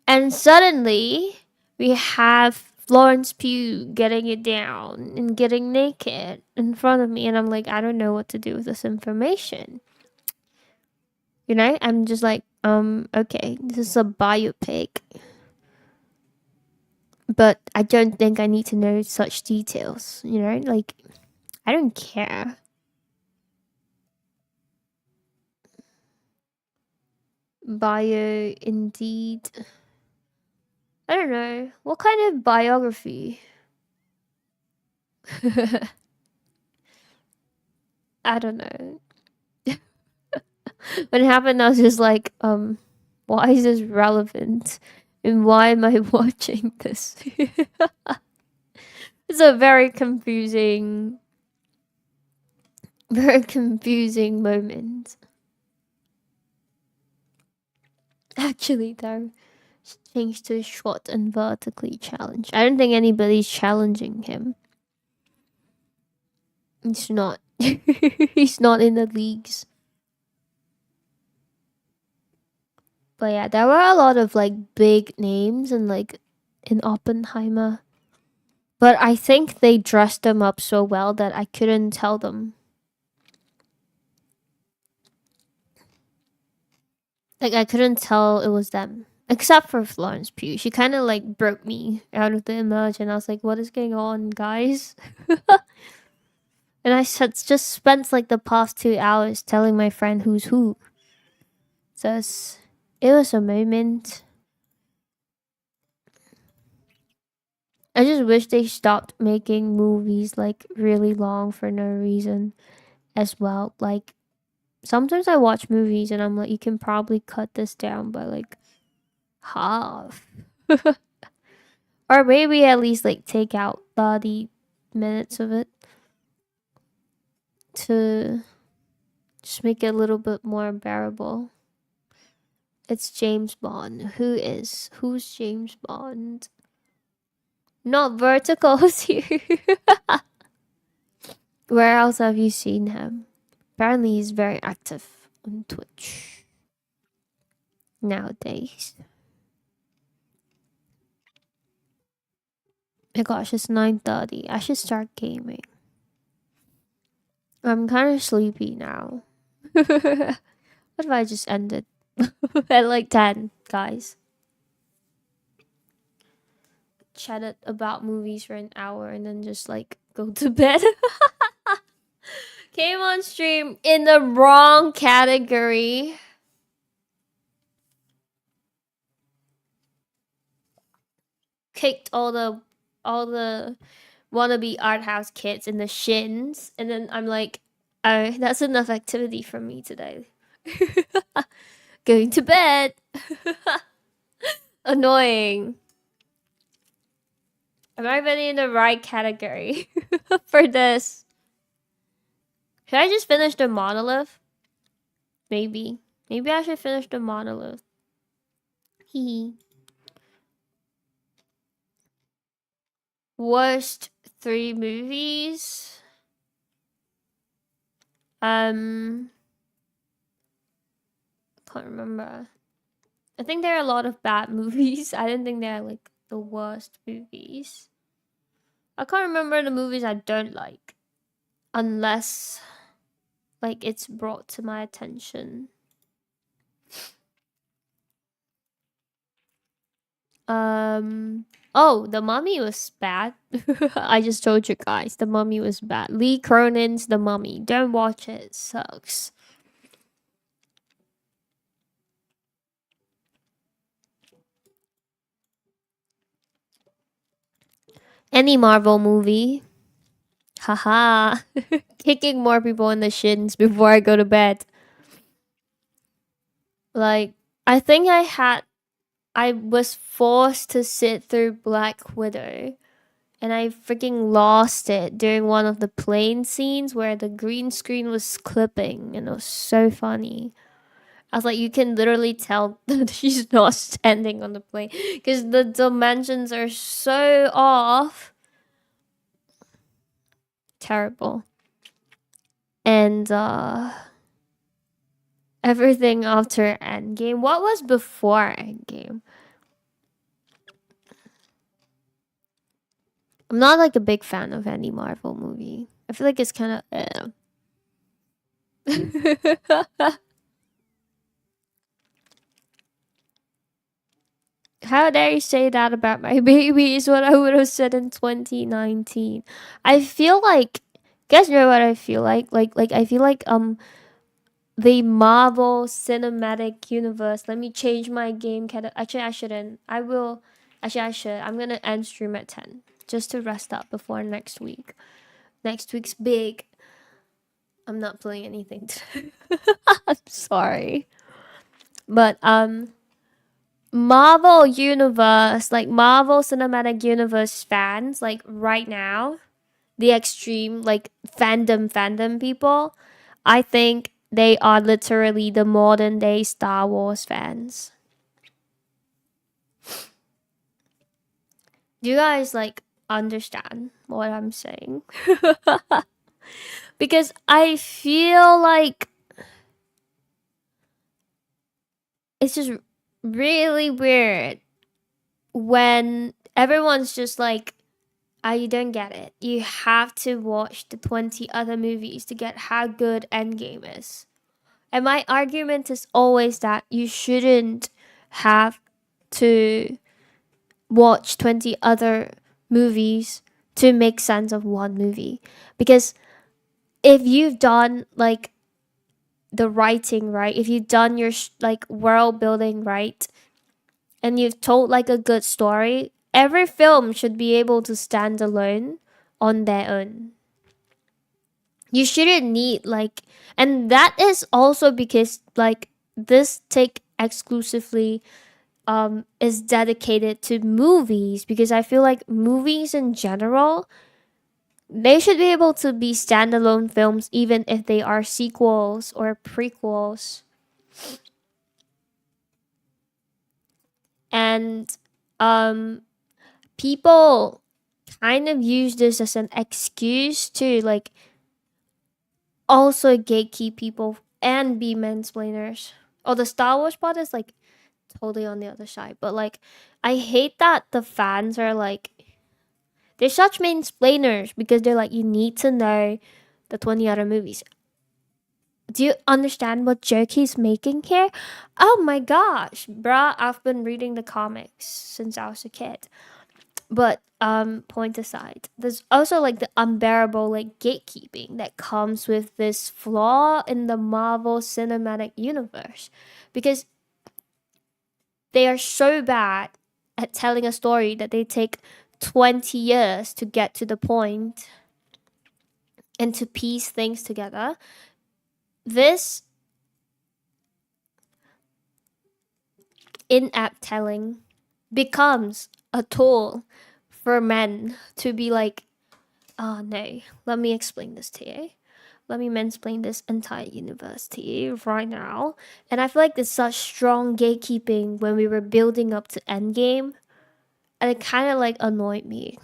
S1: And suddenly we have Florence Pugh getting it down and getting naked in front of me, and I'm like, I don't know what to do with this information. You know, I'm just like, okay, this is a biopic, but I don't think I need to know such details. You know, like, I don't care. Bio, indeed. I don't know. What kind of biography? I don't know. When it happened, I was just like, why is this relevant? And why am I watching this? It's a very confusing moment. Actually, though, changed to short and vertically challenged. I don't think anybody's challenging him. He's not. He's not in the leagues. But yeah, there were a lot of like big names and like in Oppenheimer. But I think they dressed them up so well that I couldn't tell them. Like, I couldn't tell it was them. Except for Florence Pugh. She kind of like broke me out of the image, and I was like, what is going on, guys? And I had just spent like the past 2 hours telling my friend who's who. So it was a moment. I just wish they stopped making movies like really long for no reason as well. Like, sometimes I watch movies and I'm like, you can probably cut this down by like half. Or maybe at least like take out 30 minutes of it to just make it a little bit more bearable. It's James Bond. Who's James Bond? Not verticals here. Where else have you seen him? Apparently he's very active on Twitch nowadays. My gosh, it's 9:30. I should start gaming. I'm kind of sleepy now. What if I just ended at like 10, guys? Chatted about movies for an hour and then just like go to bed. Came on stream in the wrong category. Kicked all the wannabe art house kids in the shins, and then I'm like, oh, that's enough activity for me today. Going to bed. Annoying. Am I really in the right category for this? Should I just finish the monolith? Maybe. Maybe I should finish the monolith. Hee. Worst 3 movies? Can't remember. I think there are a lot of bad movies. I don't think they're like the worst movies. I can't remember the movies I don't like. Unless like it's brought to my attention. Oh, The Mummy was bad. I just told you guys, The Mummy was bad. Lee Cronin's The Mummy. Don't watch it. It sucks. Any Marvel movie. Haha. Kicking more people in the shins before I go to bed. Like, I think I was forced to sit through Black Widow, and I freaking lost it during one of the plane scenes where the green screen was clipping, and it was so funny. I was like, you can literally tell that she's not standing on the plane because the dimensions are so off. Terrible. And everything after Endgame. What was before Endgame? I'm not like a big fan of any Marvel movie. I feel like it's kind of How dare you say that about my baby is what I would have said in 2019. I feel like, guys know what I feel like? Like I feel like the Marvel Cinematic Universe. Let me change my game Actually, I shouldn't. I will. Actually, I should. I'm gonna end stream at 10 just to rest up before next week. Next week's big. I'm not playing anything today. I'm sorry, but Marvel Universe, like Marvel Cinematic Universe fans, like right now, the extreme like fandom people, I think they are literally the modern day Star Wars fans. Do you guys like understand what I'm saying? Because I feel like it's just really weird when everyone's just like, I don't get it. You have to watch the 20 other movies to get how good Endgame is. And my argument is always that you shouldn't have to watch 20 other movies to make sense of one movie. Because if you've done like the writing right, if you've done your like world building right, and you've told like a good story, every film should be able to stand alone on their own. You shouldn't need like, and that is also because like this take exclusively is dedicated to movies, because I feel like movies in general, they should be able to be standalone films even if they are sequels or prequels. And people kind of use this as an excuse to like also gatekeep people and be mansplainers. Oh, the Star Wars part is like totally on the other side. But like, I hate that the fans are like, they're such mansplainers because they're like, you need to know the 20 other movies. Do you understand what joke he's making here? Oh my gosh, bruh, I've been reading the comics since I was a kid. But point aside, there's also like the unbearable like gatekeeping that comes with this flaw in the Marvel Cinematic Universe, because they are so bad at telling a story that they take 20 years to get to the point and to piece things together. This in-app telling becomes a tool for men to be like, oh no, let me explain this to you. Let me mansplain this entire universe to you right now. And I feel like there's such strong gatekeeping when we were building up to Endgame. And it kind of like annoyed me.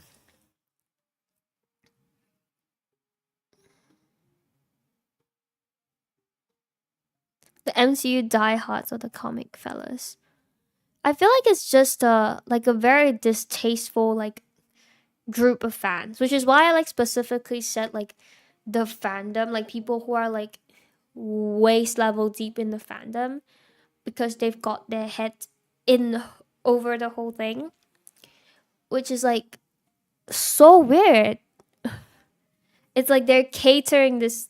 S1: The MCU diehards of the comic fellas. I feel like it's just a very distasteful like group of fans, which is why I like specifically said like the fandom, like people who are like waist level deep in the fandom because they've got their head in over the whole thing, which is like so weird. It's like they're catering this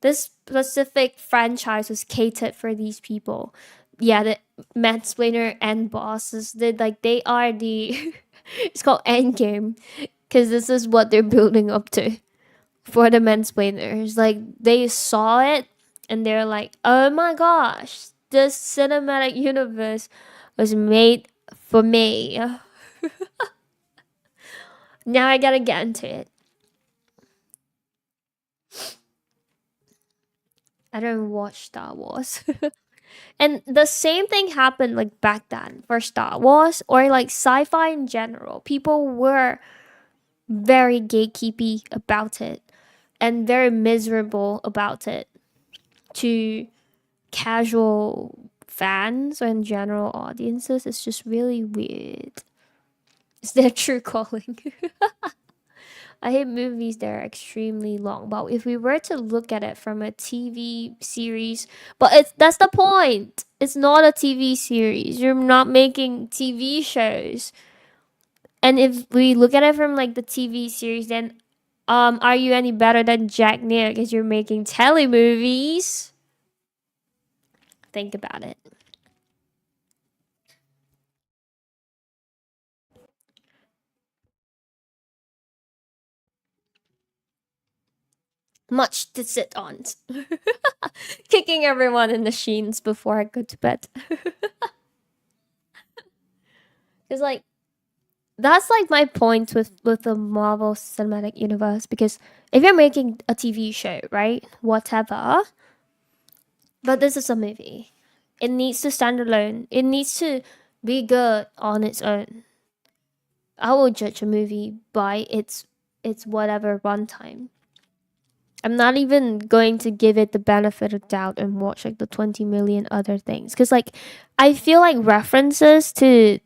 S1: specific franchise was catered for these people. Yeah, the mansplainer and bosses, they are the it's called Endgame because this is what they're building up to for the mansplainers. Like they saw it and they're like, oh my gosh, this cinematic universe was made for me. Now I gotta get into it. I don't watch Star Wars. And the same thing happened like back then for Star Wars or like sci-fi in general. People were very gatekeepy about it and very miserable about it to casual fans and general audiences. It's just really weird. It's their true calling. I hate movies that are extremely long. But if we were to look at it from a TV series, but that's the point. It's not a TV series. You're not making TV shows. And if we look at it from like the TV series, then are you any better than Jack Neer because you're making telemovies? Think about it. Much to sit on. Kicking everyone in the sheens before I go to bed. Because like that's like my point with the Marvel Cinematic Universe, because if you're making a TV show, right? Whatever, but this is a movie. It needs to stand alone. It needs to be good on its own. I will judge a movie by its whatever runtime. I'm not even going to give it the benefit of doubt and watch like the 20 million other things, cuz like I feel like references to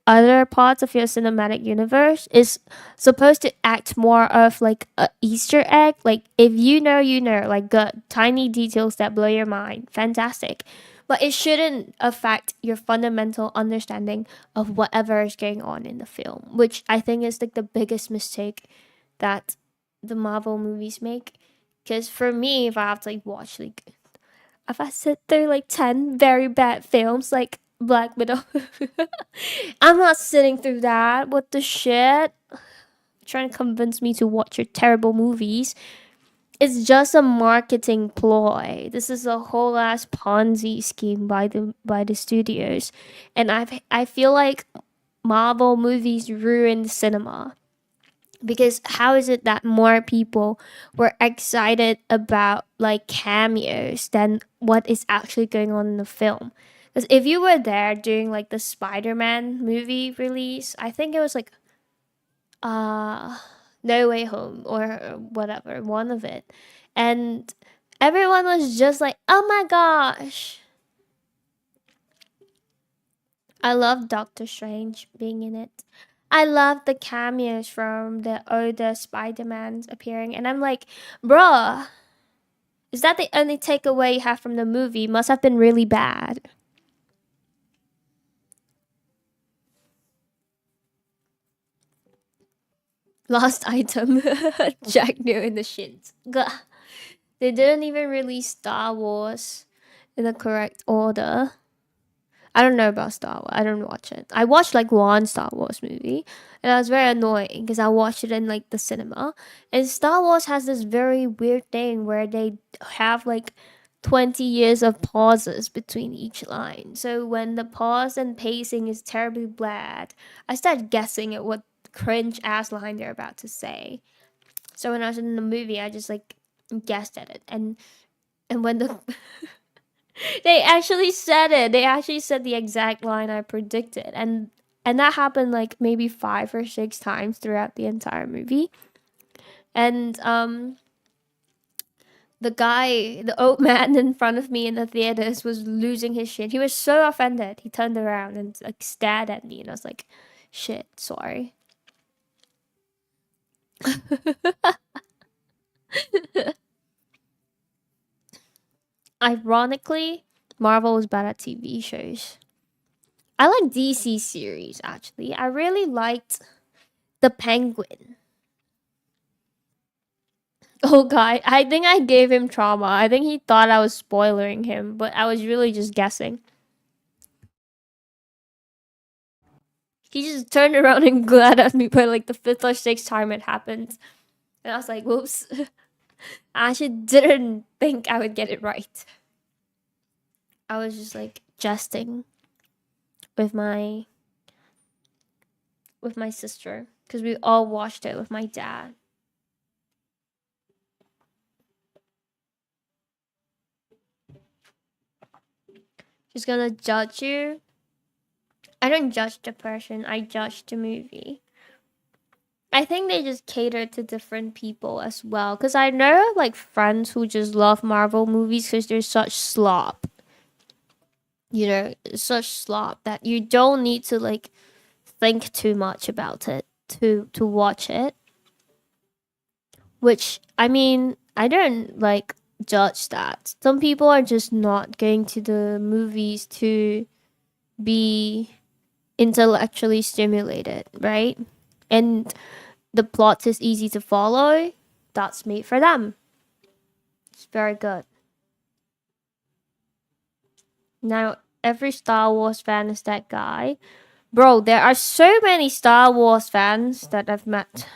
S1: other parts of your cinematic universe is supposed to act more of like a Easter egg. Like if you know, like good tiny details that blow your mind. Fantastic. But it shouldn't affect your fundamental understanding of whatever is going on in the film, which I think is like the biggest mistake that the Marvel movies make. Because for me, if I have to like watch like if I sit through like 10 very bad films like Black Widow, I'm not sitting through that. What the shit? Trying to convince me to watch your terrible movies. It's just a marketing ploy. This is a whole ass Ponzi scheme by the studios, and I feel like Marvel movies ruined cinema, because how is it that more people were excited about like cameos than what is actually going on in the film? Because if you were there during like the Spider-Man movie release, I think it was like uh No Way Home or whatever, one of it, and everyone was just like, oh my gosh, I love Doctor Strange being in it. I love the cameos from the older Spider-Mans appearing, and I'm like, bruh, is that the only takeaway you have from the movie? Must have been really bad. Last item, Jack New in the shins. Gah. They didn't even release Star Wars in the correct order. I don't know about Star Wars. I don't watch it. I watched like one Star Wars movie, and I was very annoying because I watched it in like the cinema. And Star Wars has this very weird thing where they have like 20 years of pauses between each line. So when the pause and pacing is terribly bad, I start guessing at what cringe ass line they're about to say. So when I was in the movie, I just like guessed at it, and when the they actually said it. They actually said the exact line I predicted. And that happened like maybe 5 or 6 times throughout the entire movie. And the guy, the old man in front of me in the theaters was losing his shit. He was so offended. He turned around and like stared at me and I was like, "Shit, sorry." Ironically, Marvel was bad at TV shows. I like DC series actually. I really liked the Penguin. Oh god, I think I gave him trauma. I think he thought I was spoiling him, but I was really just guessing. He just turned around and glared at me for like the 5th or 6th time it happened. And I was like, whoops. I actually didn't think I would get it right. I was just like jesting with my sister because we all watched it with my dad. She's gonna judge you. I don't judge the person, I judge the movie. I think they just cater to different people as well. Because I know like friends who just love Marvel movies because they're such slop. You know, such slop that you don't need to like think too much about it to watch it. Which I mean, I don't like judge that. Some people are just not going to the movies to be intellectually stimulated, right? And the plot is easy to follow. That's made for them. It's very good. Now, every Star Wars fan is that guy. Bro, there are so many Star Wars fans that I've met.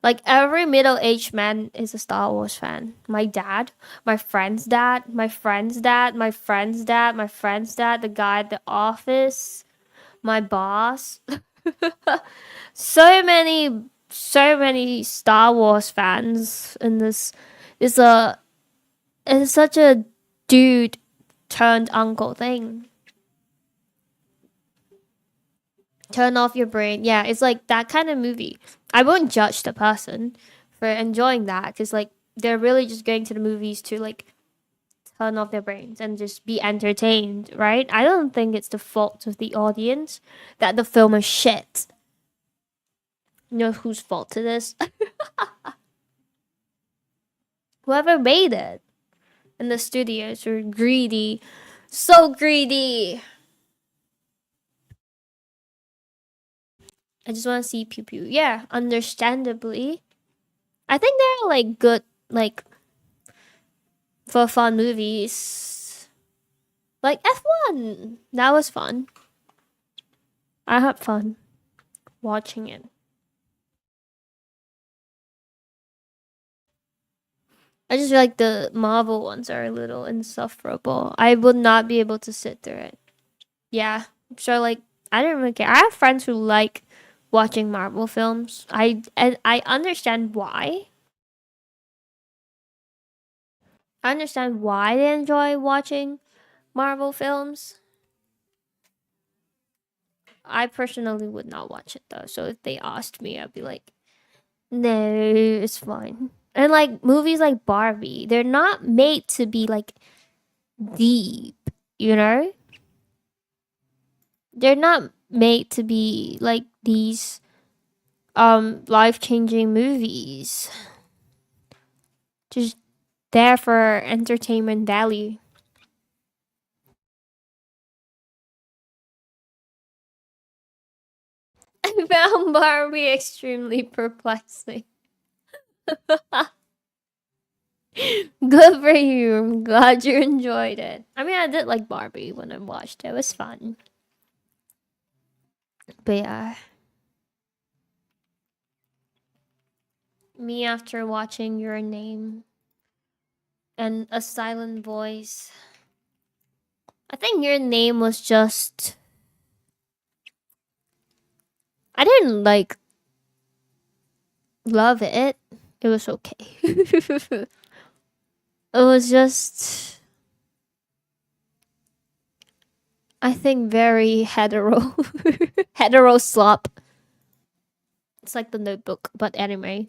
S1: Like every middle-aged man is a Star Wars fan. My dad, my friend's dad, my friend's dad, my friend's dad, my friend's dad, the guy at the office, my boss. So many Star Wars fans in this is a it's such a dude turned uncle thing. Turn off your brain. Yeah, it's like that kind of movie. I won't judge the person for enjoying that because like they're really just going to the movies to like turn off their brains and just be entertained, right? I don't think it's the fault of the audience that the film is shit. You know whose fault it is? Whoever made it. And the studios were greedy. So greedy. I just want to see pew pew. Yeah, understandably. I think they're like good, like for fun movies. Like F1. That was fun. I had fun watching it. I just feel like the Marvel ones are a little insufferable. I would not be able to sit through it. Yeah. So like I don't really care. I have friends who like watching Marvel films. I understand why. I understand why they enjoy watching Marvel films. I personally would not watch it though. So if they asked me, I'd be like, no, it's fine. And like movies like Barbie, they're not made to be like deep, you know? They're not made to be like these life-changing movies. Just there for entertainment value. I found Barbie extremely perplexing. Good for you. I'm glad you enjoyed it. I mean, I did like Barbie when I watched it. It was fun. But yeah, me after watching Your Name and A Silent Voice, I think Your Name was just. I didn't like love it. It was okay. It was just, I think, very hetero. Hetero slop. It's like the Notebook, but anime.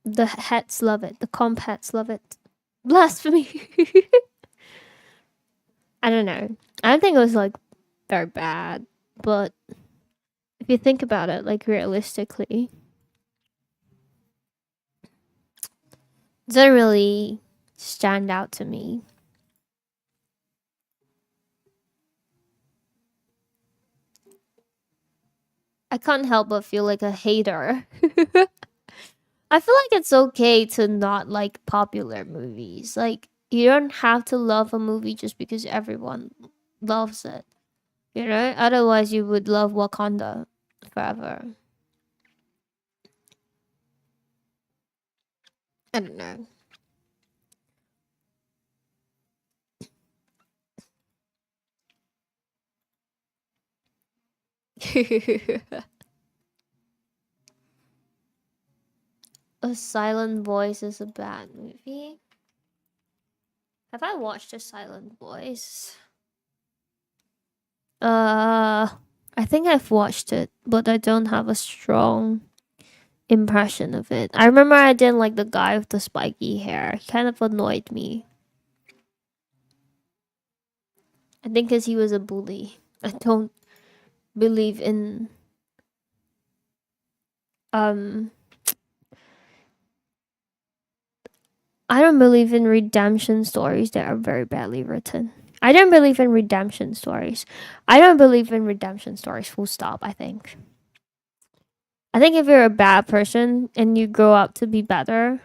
S1: The hats love it. The comp hats love it. Blasphemy. I don't know. I don't think it was like very bad, but if you think about it, like realistically, it doesn't really stand out to me. I can't help but feel like a hater. I feel like it's okay to not like popular movies. Like, you don't have to love a movie just because everyone loves it. You know? Otherwise, you would love Wakanda forever. I don't know. A Silent Voice is a bad movie. Have I watched A Silent Voice? I think I've watched it, but I don't have a strong impression of it. I remember I didn't like the guy with the spiky hair. He kind of annoyed me. I think because he was a bully. I don't believe in um I don't believe in redemption stories that are very badly written. I don't believe in redemption stories. I don't believe in redemption stories, full stop, I think. I think if you're a bad person and you grow up to be better,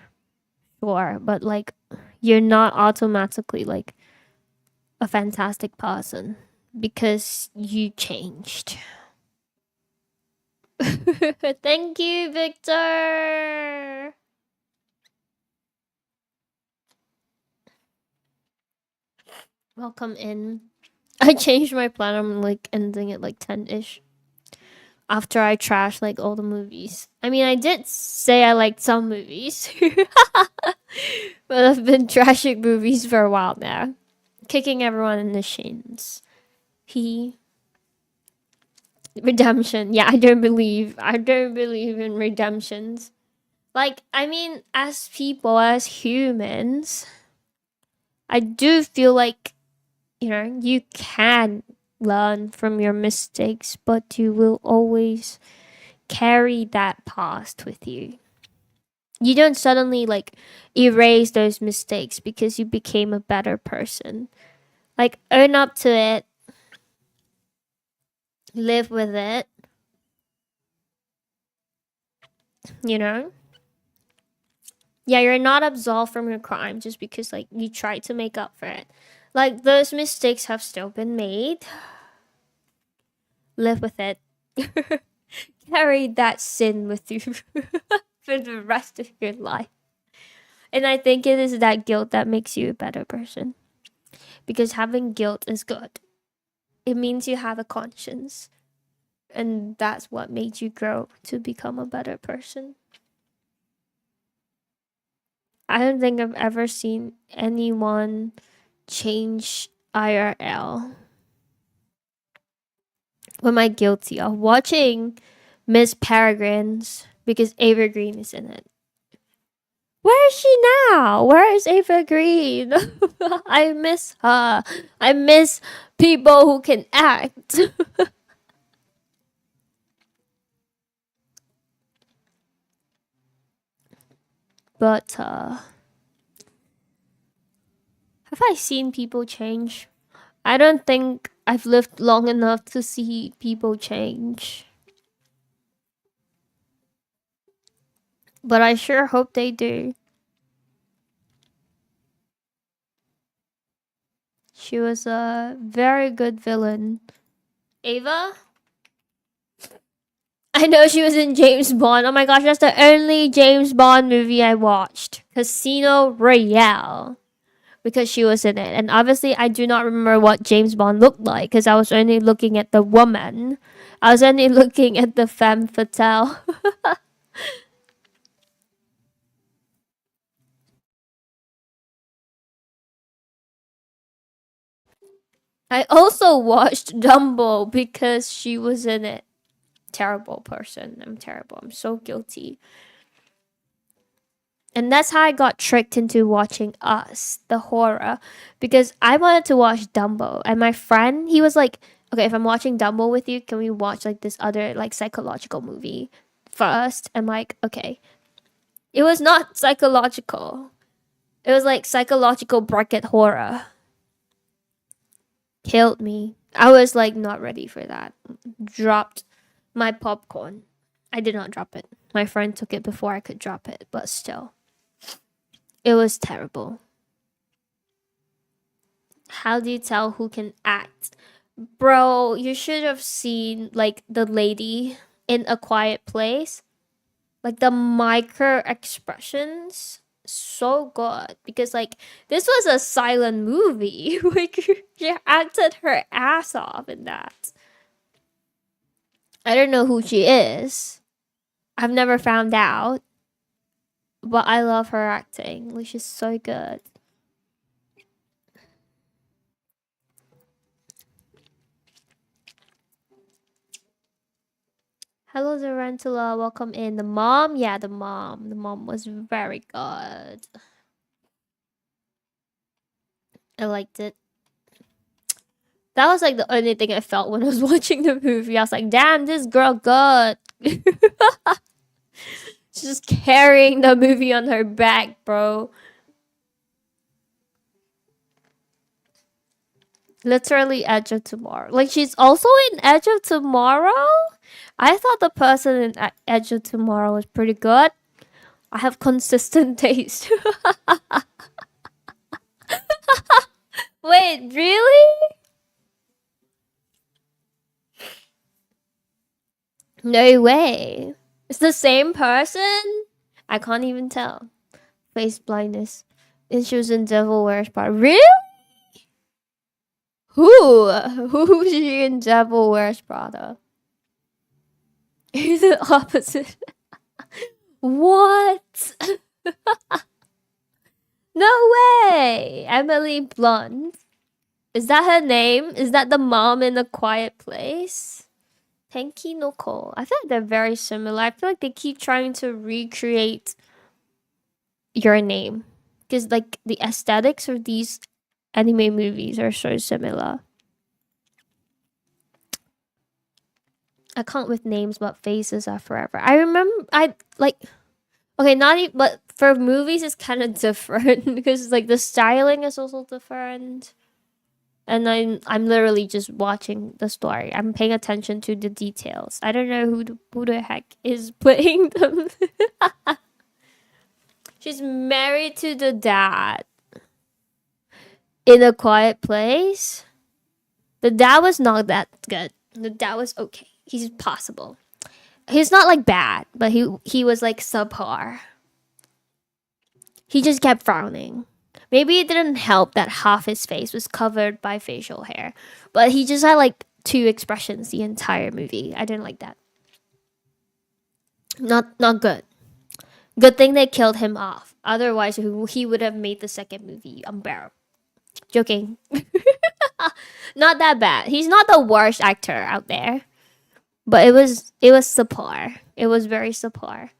S1: sure, but like you're not automatically like a fantastic person because you changed. Thank you, Victor. Welcome in. I changed my plan. I'm like ending at like 10ish after I trashed like all the movies. I mean, I did say I liked some movies, but I've been trashing movies for a while now, kicking everyone in the shins. He redemption. Yeah, I don't believe in redemptions. Like, I mean, as people, as humans, I do feel like, you know, you can learn from your mistakes, but you will always carry that past with you. You don't suddenly like erase those mistakes because you became a better person. Like, own up to it, live with it, you know? Yeah, you're not absolved from your crime just because like you tried to make up for it. Like, those mistakes have still been made. Live with it. Carry that sin with you for the rest of your life. And I think it is that guilt that makes you a better person. Because having guilt is good. It means you have a conscience. And that's what made you grow to become a better person. I don't think I've ever seen anyone change IRL. What am I guilty of? Watching Miss Peregrine's because Ava Green is in it. Where is she now? Where is Ava Green? I miss her. I miss people who can act. But have I seen people change? I don't think I've lived long enough to see people change. But I sure hope they do. She was a very good villain. Ava? I know she was in James Bond. Oh my gosh, that's the only James Bond movie I watched. Casino Royale. Because she was in it. And obviously, I do not remember what James Bond looked like because I was only looking at the woman. I was only looking at the femme fatale. I also watched Dumbo because she was in it. Terrible person. I'm terrible. I'm so guilty. And that's how I got tricked into watching Us, the horror, because I wanted to watch Dumbo. And my friend, he was like, okay, if I'm watching Dumbo with you, can we watch like this other like psychological movie first? I'm like, okay. It was not psychological. It was like psychological bracket horror. Killed me. I was like not ready for that. Dropped my popcorn. I did not drop it. My friend took it before I could drop it, but still. It was terrible. How do you tell who can act? Bro, you should have seen like the lady in A Quiet Place. Like the micro expressions. So good. Because like this was a silent movie. Like she acted her ass off in that. I don't know who she is. I've never found out. But I love her acting. Like she's so good. Hello, Tarantula. Welcome in. The mom? Yeah, the mom. The mom was very good. I liked it. That was like the only thing I felt when I was watching the movie. I was like, damn, this girl good. She's just carrying the movie on her back, bro. Literally Edge of Tomorrow. Like she's also in Edge of Tomorrow? I thought the person in Edge of Tomorrow was pretty good. I have consistent taste. Wait, really? No way. It's the same person? I can't even tell. Face blindness. And she was in Devil Wears Prada. Really? Who? Who's she in Devil Wears Prada? He's the opposite. What? No way! Emily Blunt. Is that her name? Is that the mom in A Quiet Place? Tenki no Ko. I feel like they're very similar. I feel like they keep trying to recreate your name. Because, like, the aesthetics of these anime movies are so similar. I can't with names, but faces are forever. I remember, okay, not even, but for movies, it's kind of different because, like, the styling is also different. And I'm literally just watching the story. I'm paying attention to the details. I don't know who the heck is playing them. She's married to the dad in A Quiet Place. The dad was not that good. The dad was okay. He's possible. He's not like bad, but he was like subpar. He just kept frowning. Maybe it didn't help that half his face was covered by facial hair, but he just had like two expressions the entire movie. I didn't like that. Not good. Good thing they killed him off. Otherwise, he would have made the second movie unbearable. Joking. Not that bad. He's not the worst actor out there, but it was subpar. It was very subpar.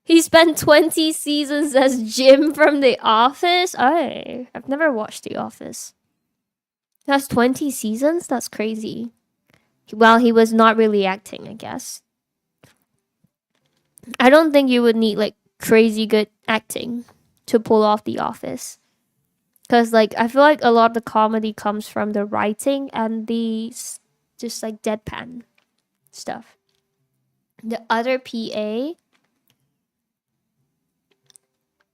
S1: He spent 20 seasons as Jim from The Office. Oh, I've never watched The Office. That's 20 seasons? That's crazy. Well, he was not really acting, I guess. I don't think you would need like crazy good acting to pull off The Office. Cause like I feel like a lot of the comedy comes from the writing and the just like deadpan stuff. The other PA,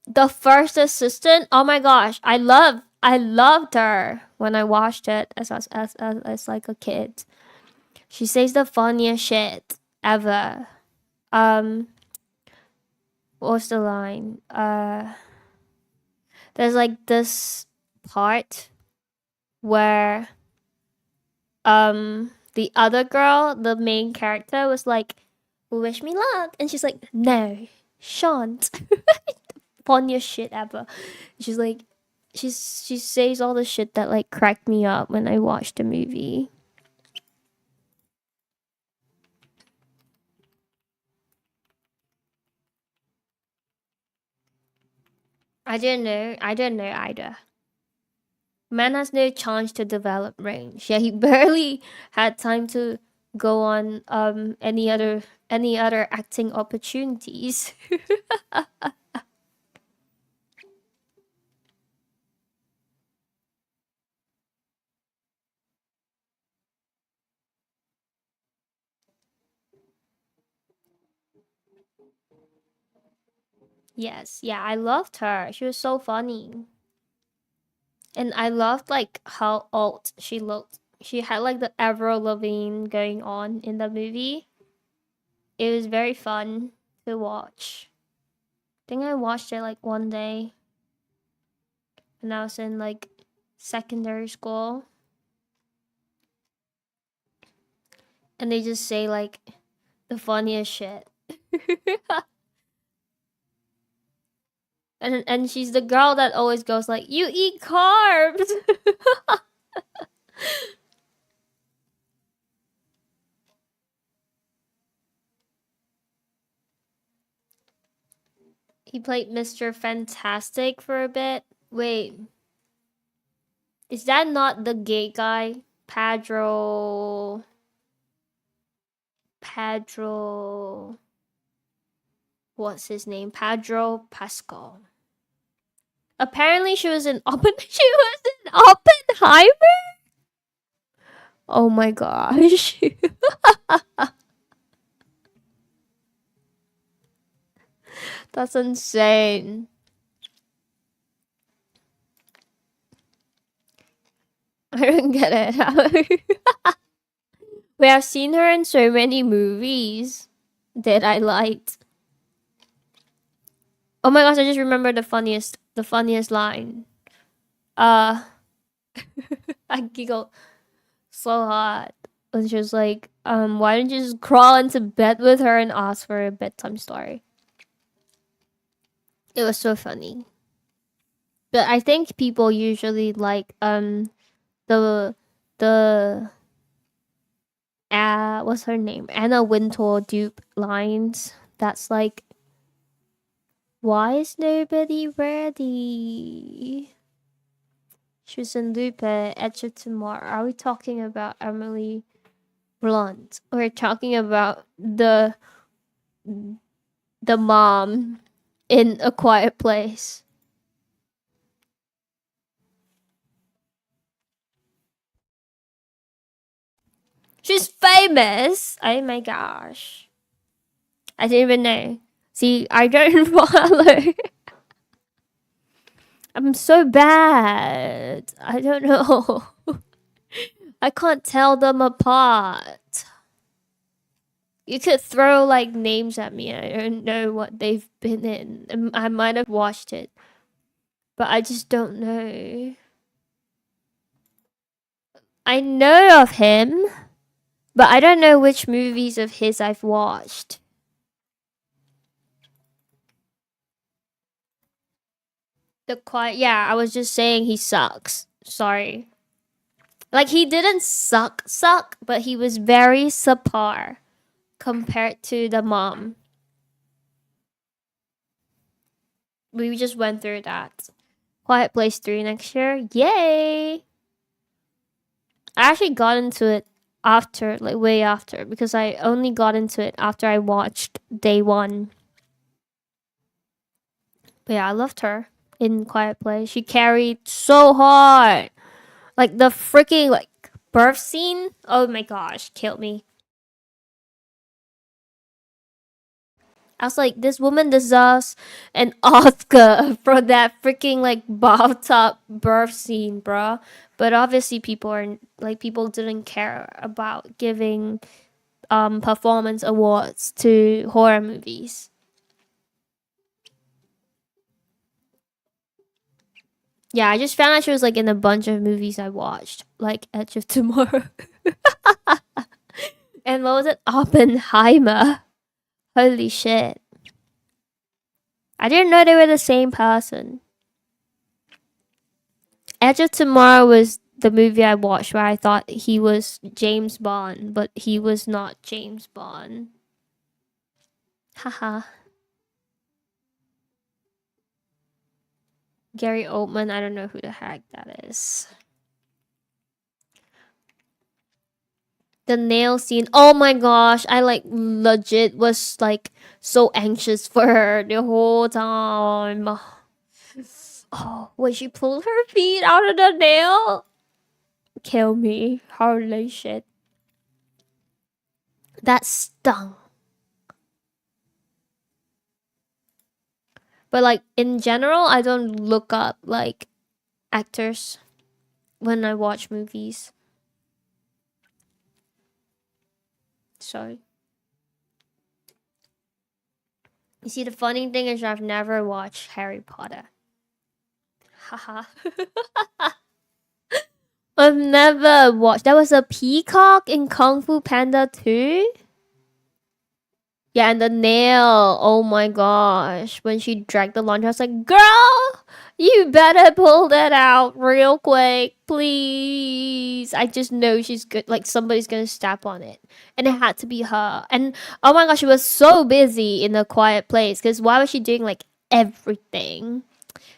S1: the first assistant. Oh my gosh, I loved her when I watched it as like a kid. She says the funniest shit ever. Um, what was the line? There's like this part where the other girl, the main character, was like, "Wish me luck," and she's like, "No, shan't." Funniest shit ever. She's like, she says all the shit that like cracked me up when I watched the movie. I didn't know. I didn't know either. Man has no chance to develop range. Yeah, he barely had time to go on any other acting opportunities. Yes, yeah, I loved her. She was so funny. And I loved like how old she looked. She had like the Avril Lavigne going on in the movie. It was very fun to watch. I think I watched it like one day when I was in like secondary school. And they just say like the funniest shit. And she's the girl that always goes like, "You eat carbs." He played Mr. Fantastic for a bit. Wait, is that not the gay guy? Pedro, what's his name? Pedro Pascal. Apparently she was in she was in Oppenheimer? Oh my gosh. That's insane. I don't get it. We have seen her in so many movies that I liked. Oh my gosh, I just remember the funniest line. Uh I giggled so hard. And she was like, why don't you just crawl into bed with her and ask for a bedtime story? It was so funny. But I think people usually like the the what's her name? Anna Wintour dupe lines. That's like, why is nobody ready? She was in Lupin, Edge of Tomorrow. Are we talking about Emily Blunt? We're talking about the mom in A Quiet Place. She's famous. Oh my gosh. I didn't even know. See, I don't follow. I'm so bad. I don't know. I can't tell them apart. You could throw like names at me. I don't know what they've been in. I might have watched it, but I just don't know. I know of him, but I don't know which movies of his I've watched. The quiet, yeah, I was just saying he sucks. Sorry. Like he didn't suck, but he was very subpar compared to the mom. We just went through that. Quiet Place 3 next year. Yay! I actually got into it after, like way after, because I only got into it after I watched day one. But yeah, I loved her. in Quiet Place. She carried so hard. Like the freaking like birth scene. Oh my gosh, killed me. I was like, this woman deserves an Oscar for that freaking like bathtub birth scene, bruh. But obviously, people didn't care about giving performance awards to horror movies. Yeah, I just found out she was like in a bunch of movies I watched, like Edge of Tomorrow. And what was it? Oppenheimer. Holy shit. I didn't know they were the same person. Edge of Tomorrow was the movie I watched where I thought he was James Bond, but he was not James Bond. Haha. Gary Oldman, I don't know who the heck that is. The nail scene. Oh my gosh, I like legit was like so anxious for her the whole time. Oh, when she pulled her feet out of the nail, kill me. Holy shit. That stung. But like in general, I don't look up like actors when I watch movies. So you see, the funny thing is I've never watched Harry Potter. Haha. I've never watched. That was a peacock in Kung Fu Panda 2. Yeah, and the nail. Oh my gosh. When she dragged the laundry, I was like, girl, you better pull that out real quick, please. I just know she's good. Like, somebody's gonna step on it. And it had to be her. And oh my gosh, she was so busy in a quiet place. Because why was she doing, like, everything?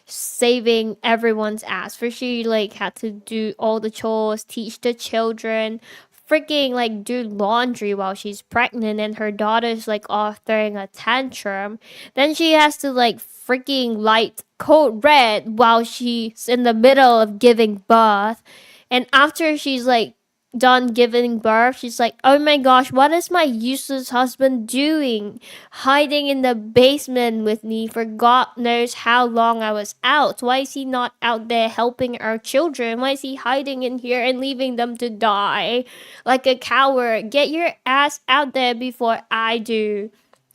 S1: Saving everyone's ass. For she, like, had to do all the chores, teach the children, freaking like do laundry while she's pregnant and her daughter's like off throwing a tantrum. Then she has to like freaking light code red while she's in the middle of giving birth. And after she's like done giving birth, she's like, oh my gosh, what is my useless husband doing? Hiding in the basement with me for God knows how long I was out. Why is he not out there helping our children? Why is he hiding in here and leaving them to die? Like a coward. Get your ass out there before I do.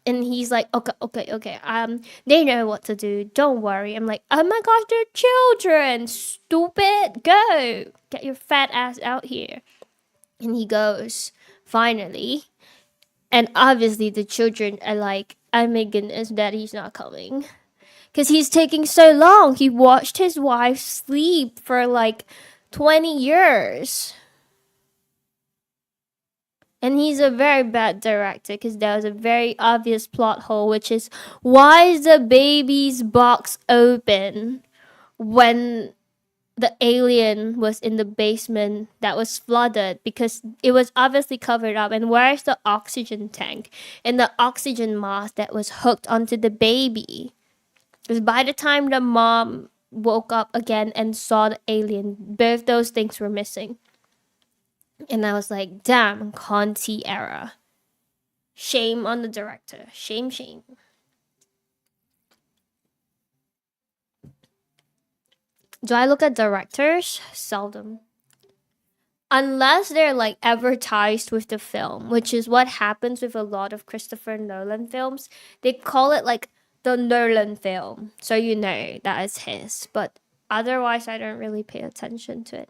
S1: And he's like, okay. They know what to do. Don't worry. I'm like, oh my gosh, they're children. Stupid. Go. Get your fat ass out here. And he goes, finally. And obviously the children are like, oh my goodness, daddy's not coming. Because he's taking so long. He watched his wife sleep for like 20 years. And he's a very bad director because there was a very obvious plot hole, which is why is the baby's box open when the alien was in the basement that was flooded? Because it was obviously covered up. And where's the oxygen tank and the oxygen mask that was hooked onto the baby? Because by the time the mom woke up again and saw the alien, both those things were missing. And I was like, damn, Conti era. Shame on the director. Shame. Do I look at directors? Seldom. Unless they're like advertised with the film, which is what happens with a lot of Christopher Nolan films. They call it like the Nolan film. So you know that is his. But otherwise, I don't really pay attention to it.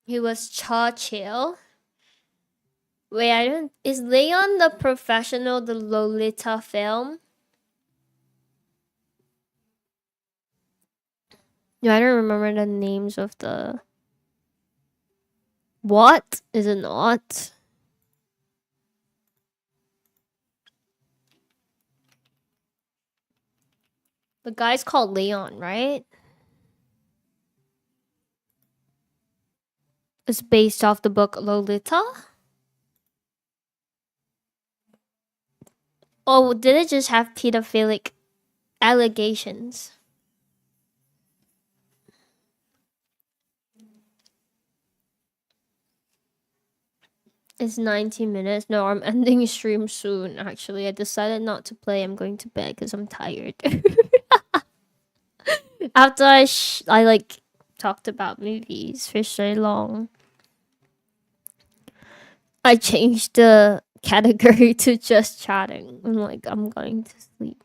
S1: He was Churchill. Wait, I don't. Is Leon the Professional the Lolita film? No, I don't remember the names of the. What? Is it not? The guy's called Leon, right? It's based off the book Lolita? Oh, did it just have pedophilic allegations? It's 19 minutes. No, I'm ending stream soon, actually. I decided not to play. I'm going to bed because I'm tired. After I like talked about movies for so long, I changed the category to just chatting. I'm like, I'm going to sleep.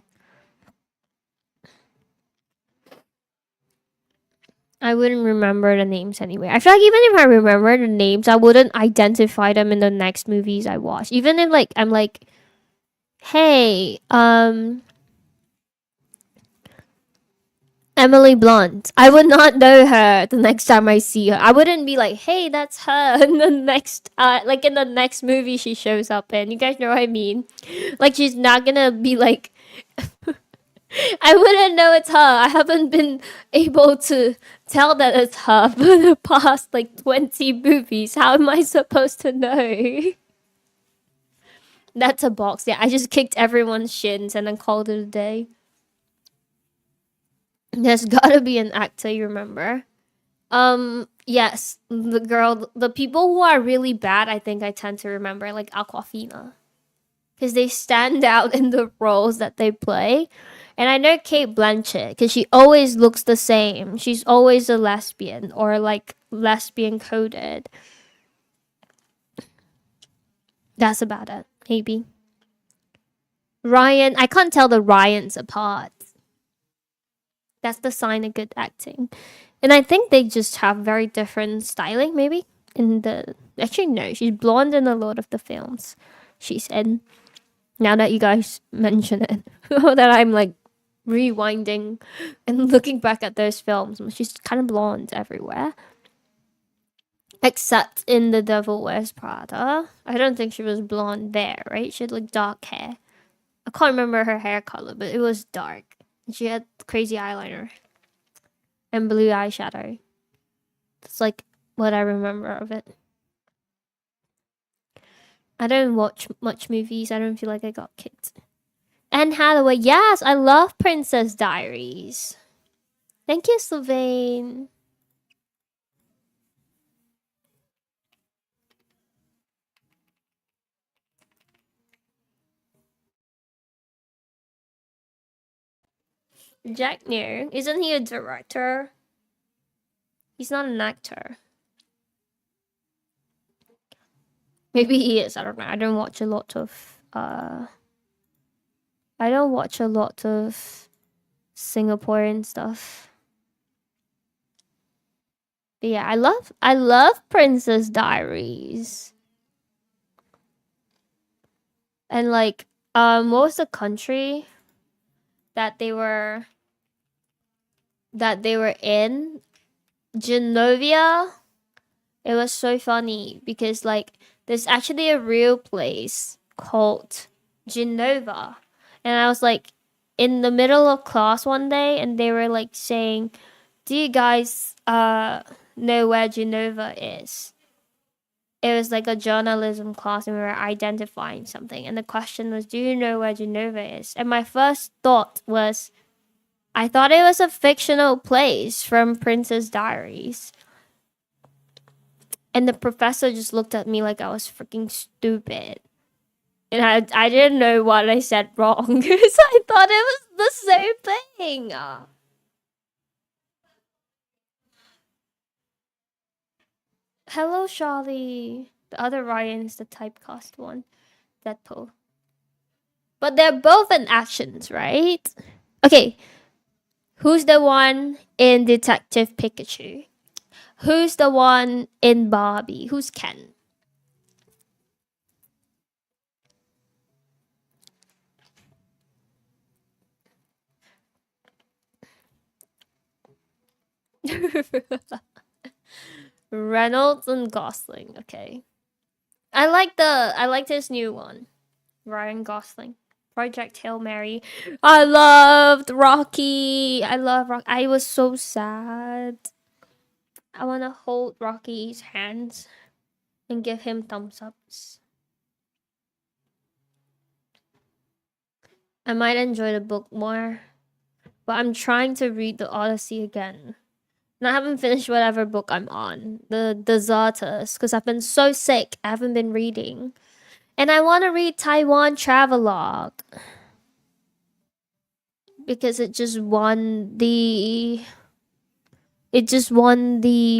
S1: I wouldn't remember the names anyway. I feel like even if I remember the names, I wouldn't identify them in the next movies I watch. Even if like I'm like, hey, Emily Blunt. I would not know her the next time I see her. I wouldn't be like, hey, that's her in the next like in the next movie she shows up in. You guys know what I mean? Like she's not gonna be like I wouldn't know it's her. I haven't been able to tell that it's her for the past like 20 movies. How am I supposed to know? That's a box. Yeah, I just kicked everyone's shins and then called it a day. There's gotta be an actor you remember. Yes, the people who are really bad, I think I tend to remember, like Aquafina. Because they stand out in the roles that they play. And I know Kate Blanchett, because she always looks the same. She's always a lesbian or like lesbian coded. That's about it, maybe. Ryan, I can't tell the Ryans apart. That's the sign of good acting. And I think they just have very different styling, maybe. In the actually no, she's blonde in a lot of the films she's in. Now that you guys mention it, that I'm like rewinding and looking back at those films, she's kind of blonde everywhere, except in The Devil Wears Prada. I don't think she was blonde there, right? She had like dark hair. I can't remember her hair color, but it was dark. She had crazy eyeliner and blue eyeshadow. It's like what I remember of it. I don't watch much movies. I don't feel like I got kicked. Anne Hathaway, yes, I love Princess Diaries. Thank you, Sylvain. Jack Near, isn't he a director? He's not an actor. Maybe he is. I don't know. I don't watch a lot of. I don't watch a lot of Singaporean stuff. But yeah, I love Princess Diaries. And like, what was the country that they were in? Genovia. It was so funny because like there's actually a real place called Genova. And I was like in the middle of class one day and they were like saying, "Do you guys know where Genova is?" It was like a journalism class and we were identifying something and the question was, "Do you know where Genova is?" And my first thought was I thought it was a fictional place from Princess Diaries. And the professor just looked at me like I was freaking stupid. And I didn't know what I said wrong because I thought it was the same thing. Hello, Charlie. The other Ryan is the typecast one. Deadpool. But they're both in actions, right? Okay. Who's the one in Detective Pikachu? Who's the one in Barbie? Who's Ken? Reynolds and Gosling. Okay. I like this new one. Ryan Gosling. Project Hail Mary. I loved Rocky. I love Rocky. I was so sad. I want to hold Rocky's hands and give him thumbs ups. I might enjoy the book more. But I'm trying to read the Odyssey again. And I haven't finished whatever book I'm on, the Deserters, because I've been so sick. I haven't been reading. And I want to read Taiwan Travelogue because it just won the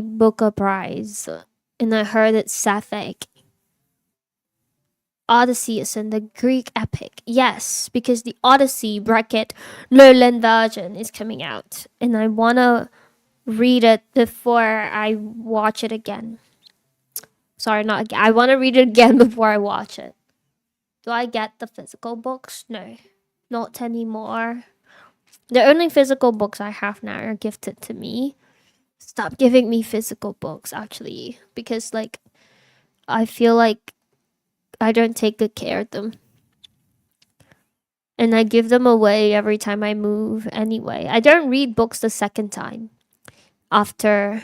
S1: Booker Prize. And I heard it's sapphic. Odyssey is in the Greek epic. Yes, because the Odyssey bracket lowland version is coming out. And I want to read it before I watch it again. Sorry, not again. I want to read it again before I watch it. Do I get the physical books? No, not anymore. The only physical books I have now are gifted to me. Stop giving me physical books, actually, because like I feel like I don't take good care of them. And I give them away every time I move anyway. I don't read books the second time after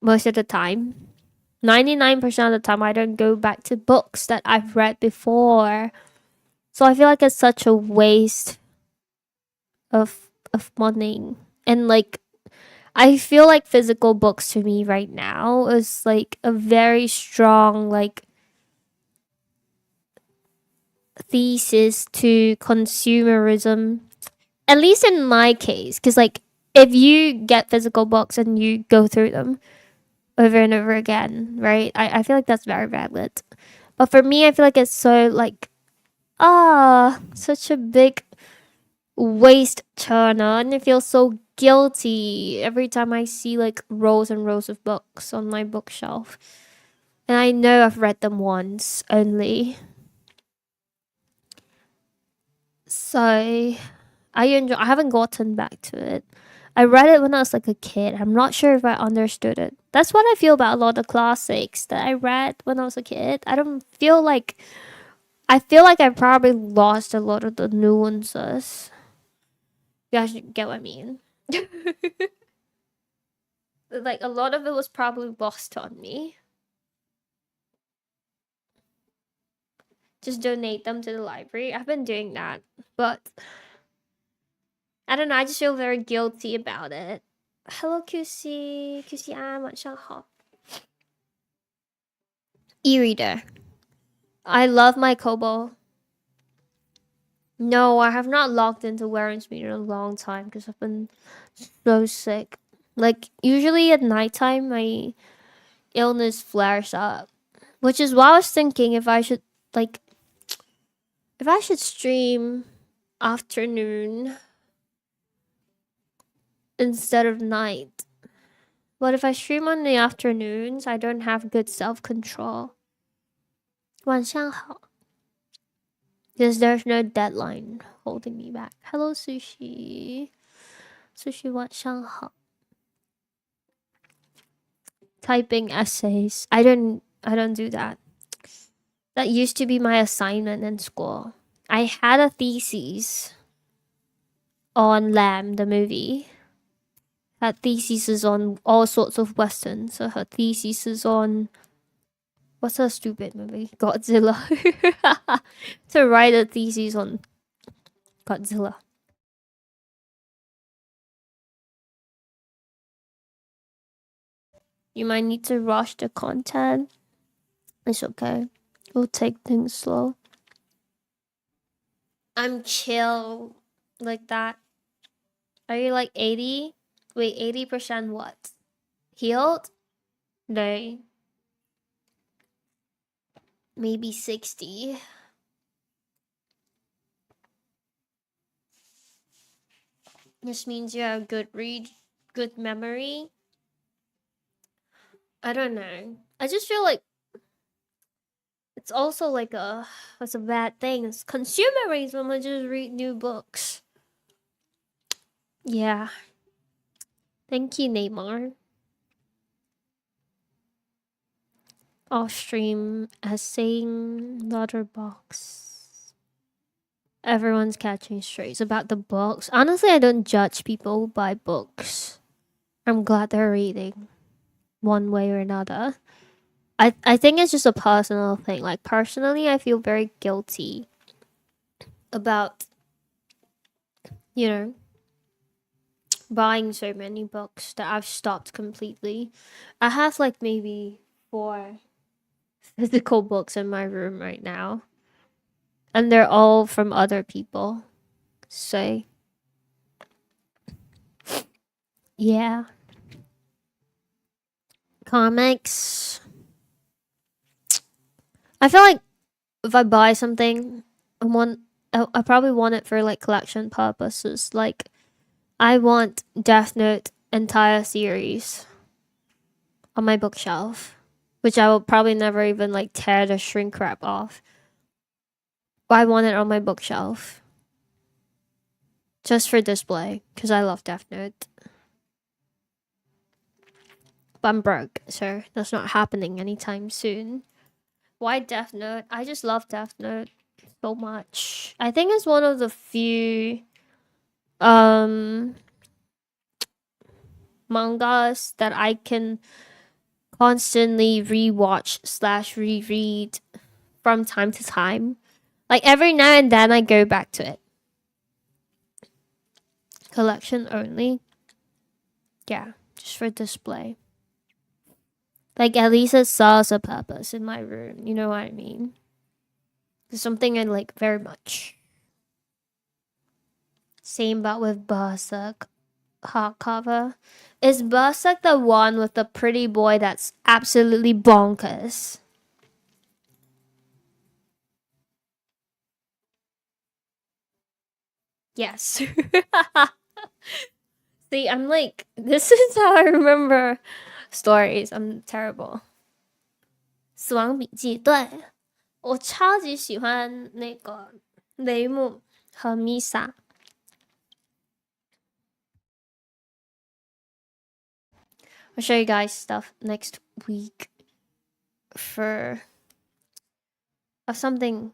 S1: most of the time. 99% of the time, I don't go back to books that I've read before. So I feel like it's such a waste of money. And like, I feel like physical books to me right now is like a very strong, like, thesis to consumerism. At least in my case. Because, like, if you get physical books and you go through them over and over again, right? I feel like that's very valid. But for me, I feel like it's so like such a big waste turner, and I feel so guilty every time I see like rows and rows of books on my bookshelf. And I know I've read them once only. So I haven't gotten back to it. I read it when I was like a kid. I'm not sure if I understood it. That's what I feel about a lot of classics that I read when I was a kid. I feel like I probably lost a lot of the nuances. You guys get what I mean? Like a lot of it was probably lost on me. Just donate them to the library. I've been doing that, but I don't know. I just feel very guilty about it. Hello, QC. QC,晚上好. E-reader. I love my Kobo. No, I have not logged into Warren's Meter in a long time because I've been so sick. Like, usually at nighttime, my illness flares up. Which is why I was thinking if I should, like, if I should stream afternoon instead of night. But if I stream on the afternoons, I don't have good self-control. 晚上好. Because there's no deadline holding me back. Hello, Sushi. Sushi, 晚上好. Typing essays. I don't do that. That used to be my assignment in school. I had a thesis on Lamb, the movie. Her thesis is on all sorts of westerns. So her thesis is on what's her stupid movie? Godzilla. To write a thesis on Godzilla. You might need to rush the content. It's okay. We'll take things slow. I'm chill like that. Are you like 80? Wait, 80% what? Healed? No. Maybe 60. This means you have good memory. I don't know. I just feel like it's also like what's a bad thing? It's consumerism. I just read new books. Yeah. Thank you, Neymar. Off stream essaying Letterbox. Everyone's catching strays about the books. Honestly, I don't judge people by books. I'm glad they're reading one way or another. I think it's just a personal thing. Like, personally, I feel very guilty about, you know, buying so many books that I've stopped completely. I have like maybe 4 physical books in my room right now, and they're all from other people. So, yeah. Comics. I feel like if I buy something, I probably want it for like collection purposes. Like, I want Death Note entire series on my bookshelf, which I will probably never even like tear the shrink wrap off. But I want it on my bookshelf just for display because I love Death Note. But I'm broke, so that's not happening anytime soon. Why Death Note? I just love Death Note so much. I think it's one of the few um mangas that I can constantly rewatch slash reread from time to time. Like every now and then I go back to it. Collection only. Yeah, just for display. Like at least it serves a purpose in my room. You know what I mean? It's something I like very much. Same but with Berserk hardcover. Is Berserk the one with the pretty boy that's absolutely bonkers? Yes. See, I'm like, this is how I remember stories. I'm terrible. 死亡笔记，对，我超级喜欢那个雷姆和 Misa。I'll show you guys stuff next week for of something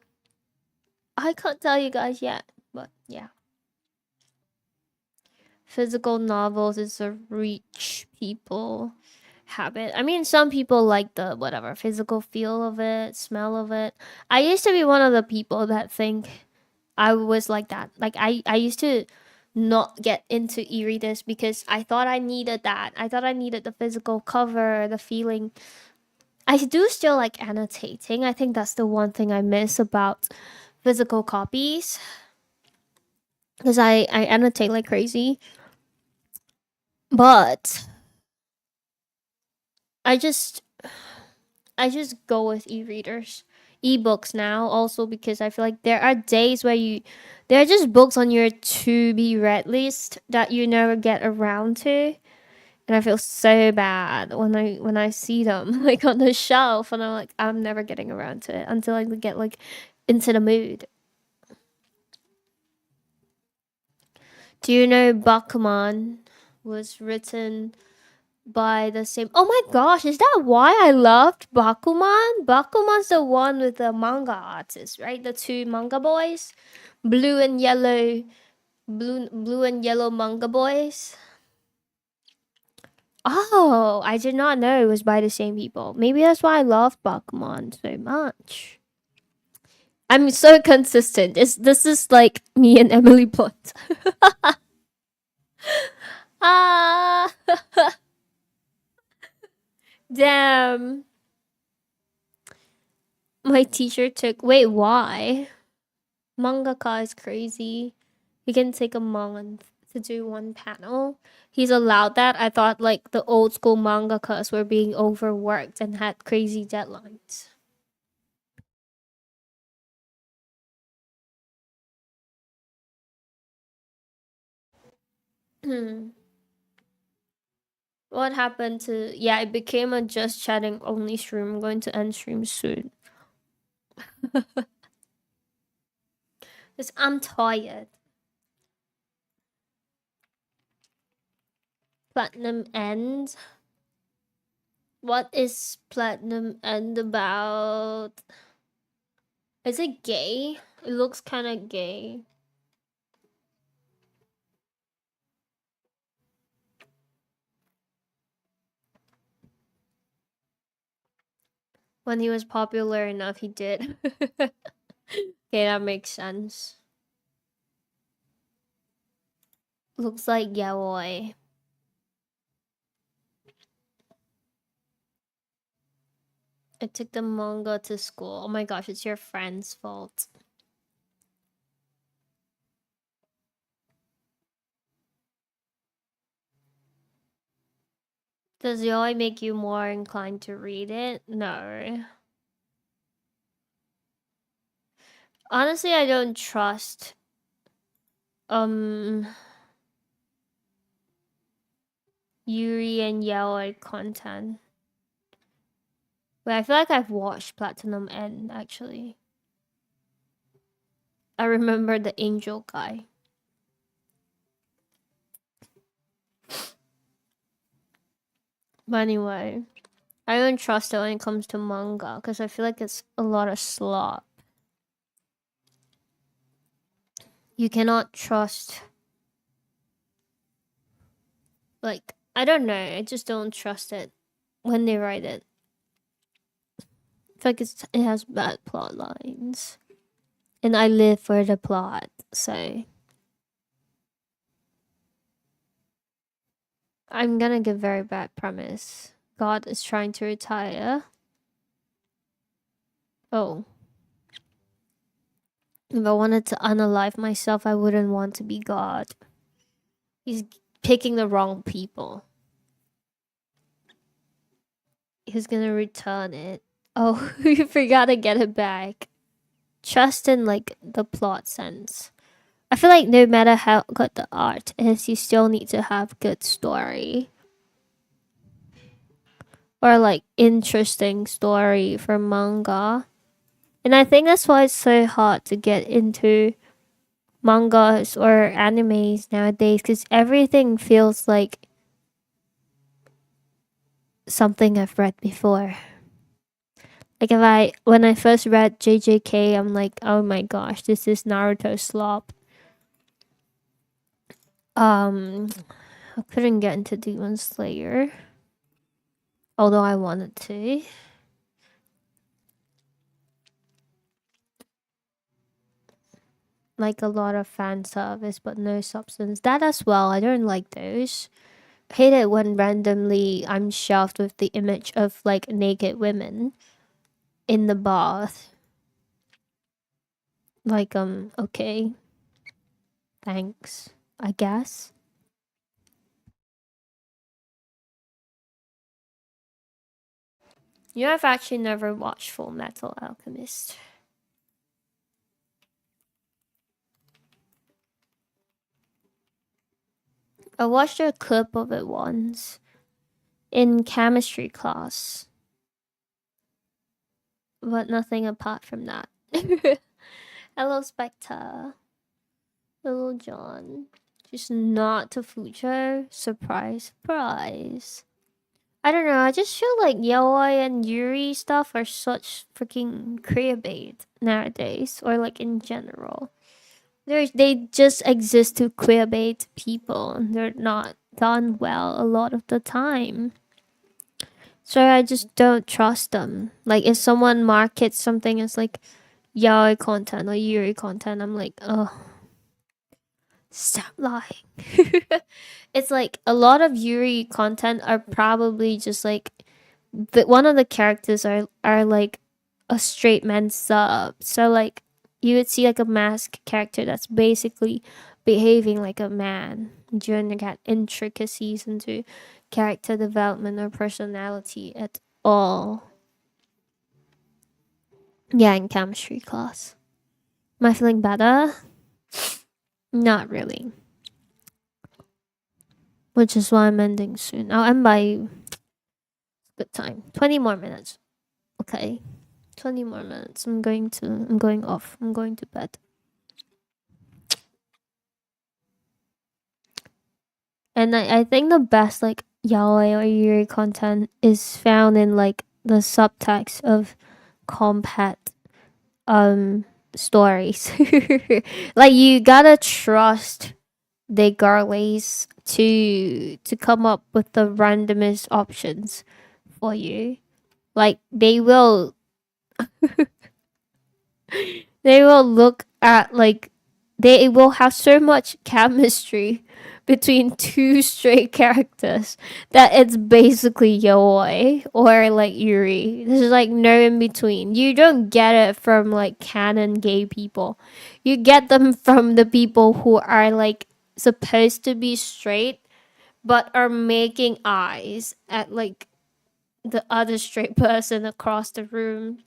S1: I can't tell you guys yet, but yeah. Physical novels is a rich people habit. I mean, some people like the whatever physical feel of it, smell of it. I used to be one of the people that think I was like that. Like I used to not get into e-readers because I thought I needed that. I thought I needed the physical cover, the feeling. I do still like annotating. I think that's the one thing I miss about physical copies because I annotate like crazy. But I just I just go with e-readers, e-books now. Also because I feel like there are days where there are just books on your to be read list that you never get around to, and I feel so bad when I see them like on the shelf, and I'm like I'm never getting around to it until I get like into the mood. Do you know Bakuman was written by the same. Oh my gosh, is that why I loved Bakuman? Bakuman's the one with the manga artist, right? The 2 manga boys, blue and yellow, blue and yellow manga boys. Oh, I did not know it was by the same people. Maybe that's why I love Bakuman so much. I'm so consistent. This is like me and Emily Blunt. Ah, damn. My teacher took. Wait, why? Mangaka is crazy. He can take a month to do one panel. He's allowed that. I thought like the old school mangakas were being overworked and had crazy deadlines. Hmm. What happened to yeah, it became a just chatting only stream. I'm going to end stream soon. Because I'm tired. Platinum End. What is Platinum End about? Is it gay? It looks kinda gay. When he was popular enough, he did. Okay, that makes sense. Looks like yaoi. I took the manga to school. Oh my gosh, it's your friend's fault. Does yaoi make you more inclined to read it? No. Honestly, I don't trust um Yuri and yaoi content. But I feel like I've watched Platinum End actually. I remember the angel guy. But anyway, I don't trust it when it comes to manga because I feel like it's a lot of slop. You cannot trust. Like, I don't know. I just don't trust it when they write it. I feel like it has bad plot lines. And I live for the plot, so I'm gonna give very bad premise. God is trying to retire. Oh. If I wanted to unalive myself, I wouldn't want to be God. He's picking the wrong people. He's gonna return it. Oh, you forgot to get it back. Trust in like the plot sense. I feel like no matter how good the art is, you still need to have good story. Or like interesting story for manga. And I think that's why it's so hard to get into mangas or animes nowadays because everything feels like something I've read before. Like when I first read JJK, I'm like, oh my gosh, this is Naruto slop. I couldn't get into Demon Slayer, although I wanted to. Like a lot of fan service, but no substance. That as well, I don't like those. Hate it when randomly I'm shelved with the image of like naked women in the bath. Like, okay. Thanks, I guess. You know, I've actually never watched Full Metal Alchemist. I watched a clip of it once in chemistry class, but nothing apart from that. Hello, Spectre. Hello, John. Just not to Fujo. Surprise, surprise. I don't know. I just feel like yaoi and yuri stuff are such freaking queerbait nowadays, or like in general. They just exist to queerbait people, and they're not done well a lot of the time. So I just don't trust them. Like if someone markets something as like yaoi content or yuri content, I'm like, oh, stop lying. It's like a lot of yuri content are probably just like one of the characters are like a straight man sub. So like you would see like a masked character that's basically behaving like a man. During the intricacies into character development or personality at all. Yeah, in chemistry class. Am I feeling better? Not really. Which is why I'm ending soon. I'll end by good time. 20 more minutes. Okay. 20 more minutes. I'm going off. I'm going to bed. And I think the best like yaoi or yuri content is found in like the subtext of compat stories. Like you gotta trust the girlies to come up with the randomest options for you. Like they will look at like they will have so much chemistry between two straight characters that it's basically yaoi or like yuri. There's like no in between. You don't get it from like canon gay people. You get them from the people who are like supposed to be straight but are making eyes at like the other straight person across the room.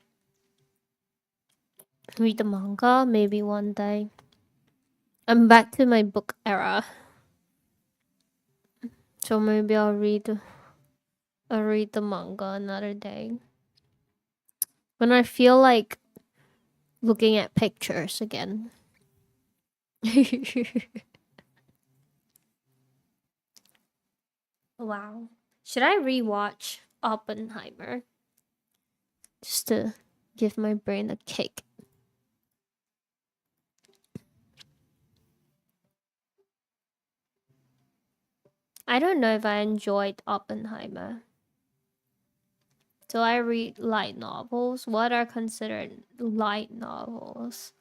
S1: Read the manga maybe one day. I'm back to my book era. So maybe I'll read the manga another day. When I feel like looking at pictures again. Wow. Should I rewatch Oppenheimer? Just to give my brain a kick. I don't know if I enjoyed Oppenheimer. Do I read light novels? What are considered light novels?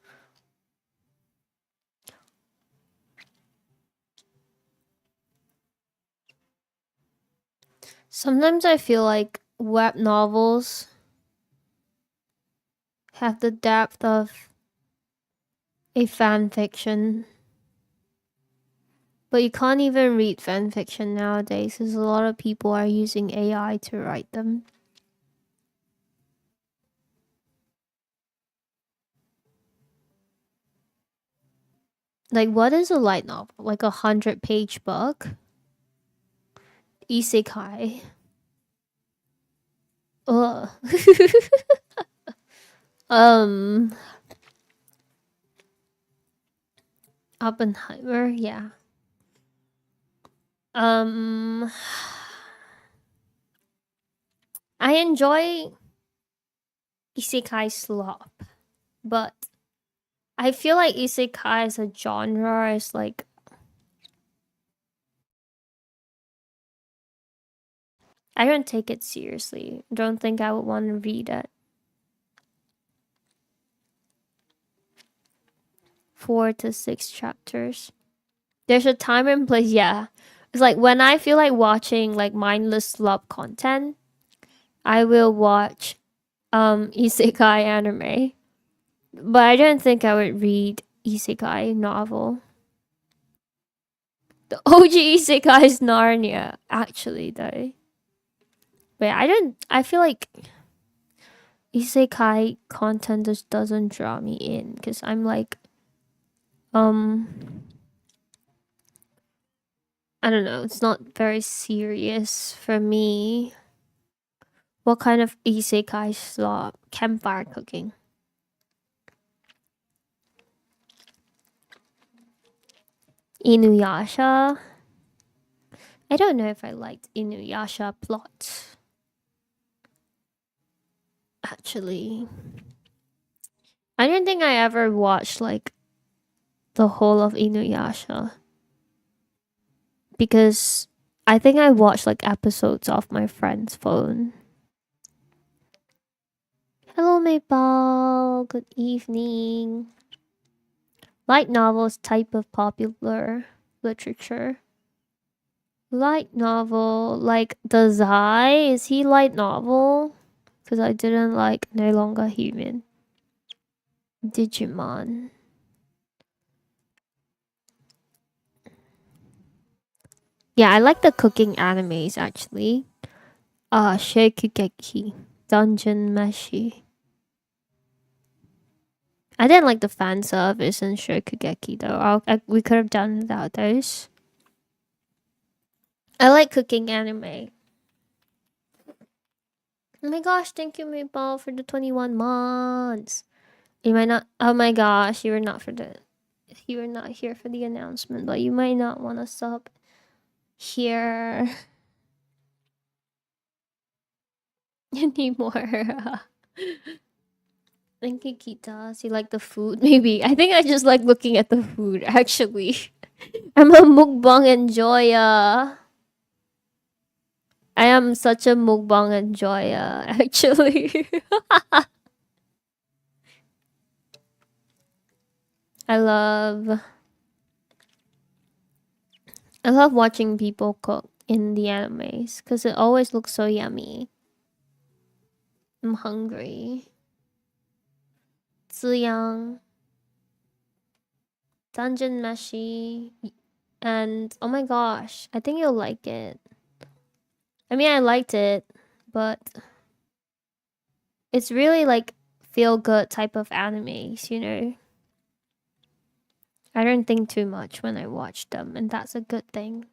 S1: Sometimes I feel like web novels have the depth of a fan fiction. But you can't even read fan fiction nowadays because a lot of people are using AI to write them. Like, what is a light novel? Like 100-page book? Isekai. Ugh. um, Oppenheimer, yeah. Um, I enjoy isekai slop, but I feel like isekai as a genre is like I don't take it seriously. Don't think I would want to read it. 4 to 6 chapters. There's a time and place, yeah. It's like when I feel like watching like mindless love content, I will watch isekai anime. But I don't think I would read isekai novel. The OG isekai is Narnia, actually though. But I feel like isekai content just doesn't draw me in because I'm like I don't know, it's not very serious for me. What kind of isekai slop? Campfire cooking. Inuyasha. I don't know if I liked Inuyasha plot. Actually, I don't think I ever watched like the whole of Inuyasha because I think I watched like episodes off my friend's phone. Hello, Maple. Good evening. Light novels type of popular literature. Light novel, like the Zai, is he light novel? Because I didn't like No Longer Human. Digimon. Yeah, I like the cooking animes actually. Shokugeki, Dungeon Meshi. I didn't like the fan service in Shokugeki though. We could have done without those. I like cooking anime. Oh my gosh, thank you, Maple, for the 21 months. You might not. Oh my gosh, you were not for the. You were not here for the announcement, but you might not want to sub here anymore. Thank you, Kitas. You like the food? Maybe. I think I just like looking at the food, actually. I'm a mukbang enjoyer. I am such a mukbang enjoyer, actually. I love I love watching people cook in the animes because it always looks so yummy. I'm hungry. Ziyang, Dungeon Meshi, and oh my gosh, I think you'll like it. I mean, I liked it, but it's really like feel good type of animes, you know? I don't think too much when I watch them, and that's a good thing.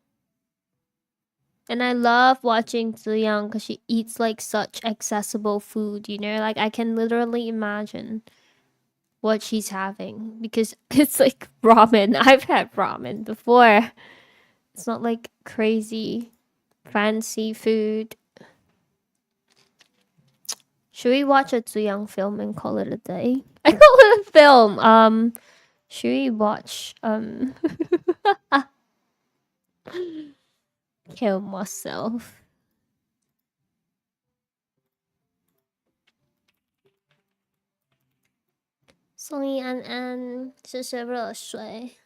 S1: And I love watching Ziyang because she eats like such accessible food, you know? Like I can literally imagine what she's having because it's like ramen. I've had ramen before. It's not like crazy fancy food. Should we watch a Zuyang film and call it a day? I call it a film. Should we watch kill myself? 送一安安，谢谢热水。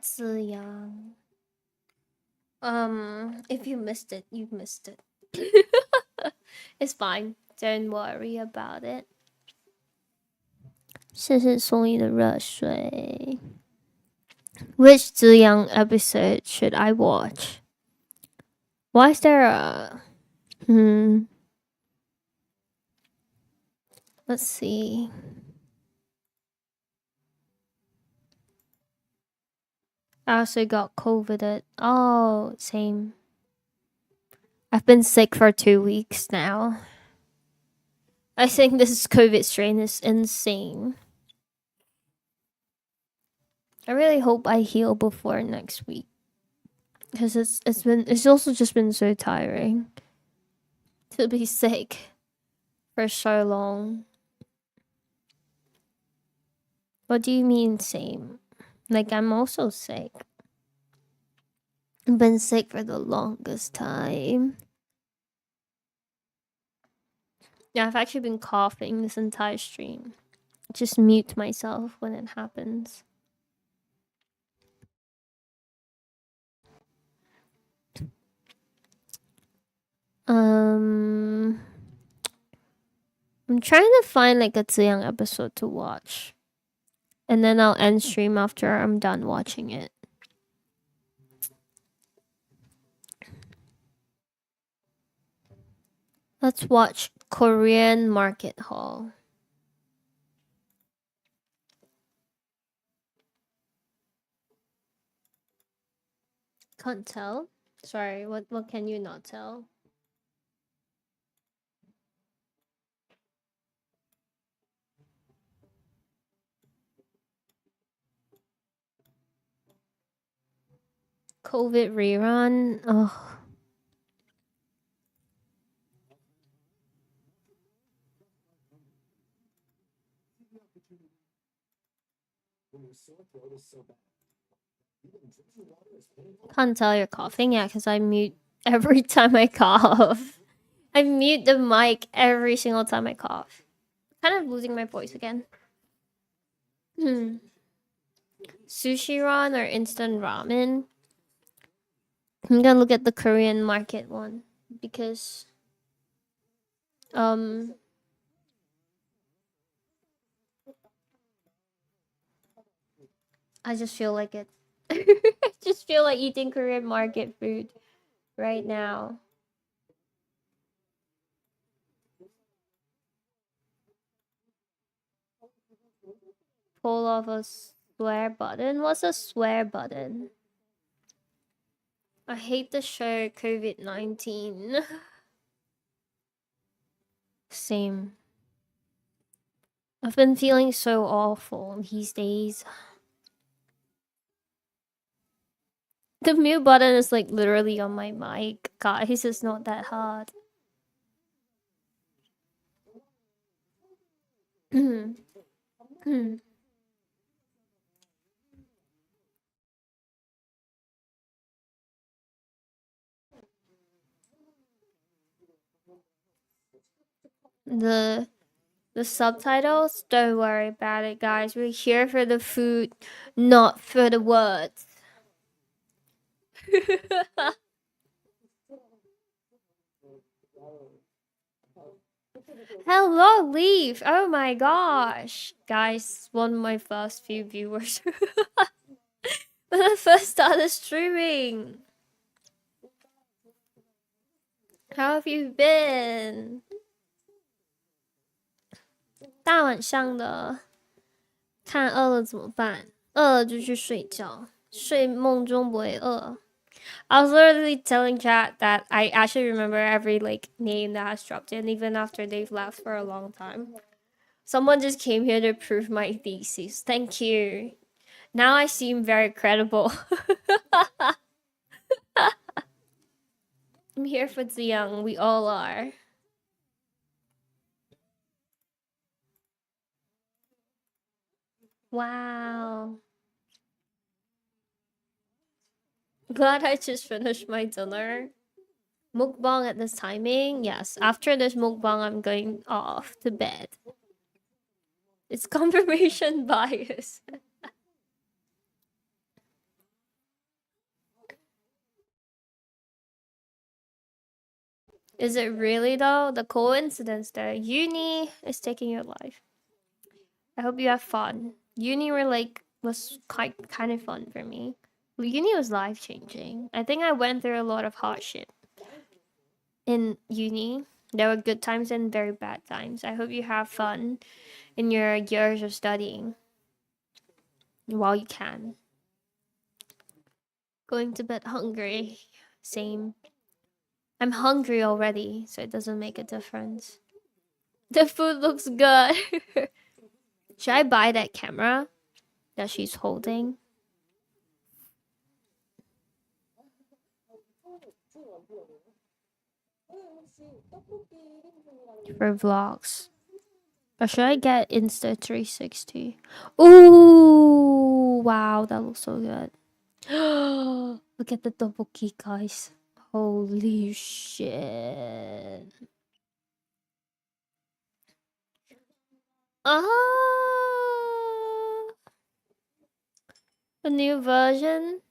S1: 子阳。if you missed it, you missed it. It's fine. Don't worry about it. 谢谢送一的热水。Which Zuyang episode should I watch? Why is there a Let's see. I also got COVID. Oh, same. I've been sick for 2 weeks now. I think this COVID strain is insane. I really hope I heal before next week. Because it's also just been so tiring to be sick for so long. What do you mean same? Like I'm also sick. I've been sick for the longest time. Yeah, I've actually been coughing this entire stream. Just mute myself when it happens. I'm trying to find like a Ziyang episode to watch. And then I'll end stream after I'm done watching it. Let's watch Korean Market Hall. Can't tell. Sorry, what can you not tell? COVID rerun. Oh. Can't tell you're coughing, yeah, because I mute every time I cough. I mute the mic every single time I cough. Kind of losing my voice again. Sushi ron or instant ramen? I'm gonna look at the Korean market one because I just feel like it. I just feel like eating Korean market food right now. Pull off a swear button. What's a swear button? I hate the show COVID-19. Same. I've been feeling so awful these days. The mute button is like literally on my mic. Guys, it's not that hard. The the subtitles, don't worry about it, guys. We're here for the food, not for the words. Hello, Leaf. Oh my gosh. Guys, one of my first few viewers. When I first started streaming. How have you been? 大晚上的，看饿了怎么办？饿了就去睡觉，睡梦中不会饿。I was literally telling chat that I actually remember every like name that has dropped in, even after they've left for a long time. Someone just came here to prove my thesis. Thank you. Now I seem very credible. I'm here for Ziyang. We all are. Wow. Glad I just finished my dinner. Mukbang at this timing? Yes. After this mukbang, I'm going off to bed. It's confirmation bias. Is it really though? The coincidence there. Uni is taking your life. I hope you have fun. Uni was quite kind of fun for me. Uni was life changing. I think I went through a lot of hardship in uni. There were good times and very bad times. I hope you have fun in your years of studying while you can. Going to bed hungry. Same. I'm hungry already, so it doesn't make a difference. The food looks good. Should I buy that camera that she's holding? For vlogs. Or should I get Insta360? Ooh, wow, that looks so good. Look at the double key, guys. Holy shit. A new version?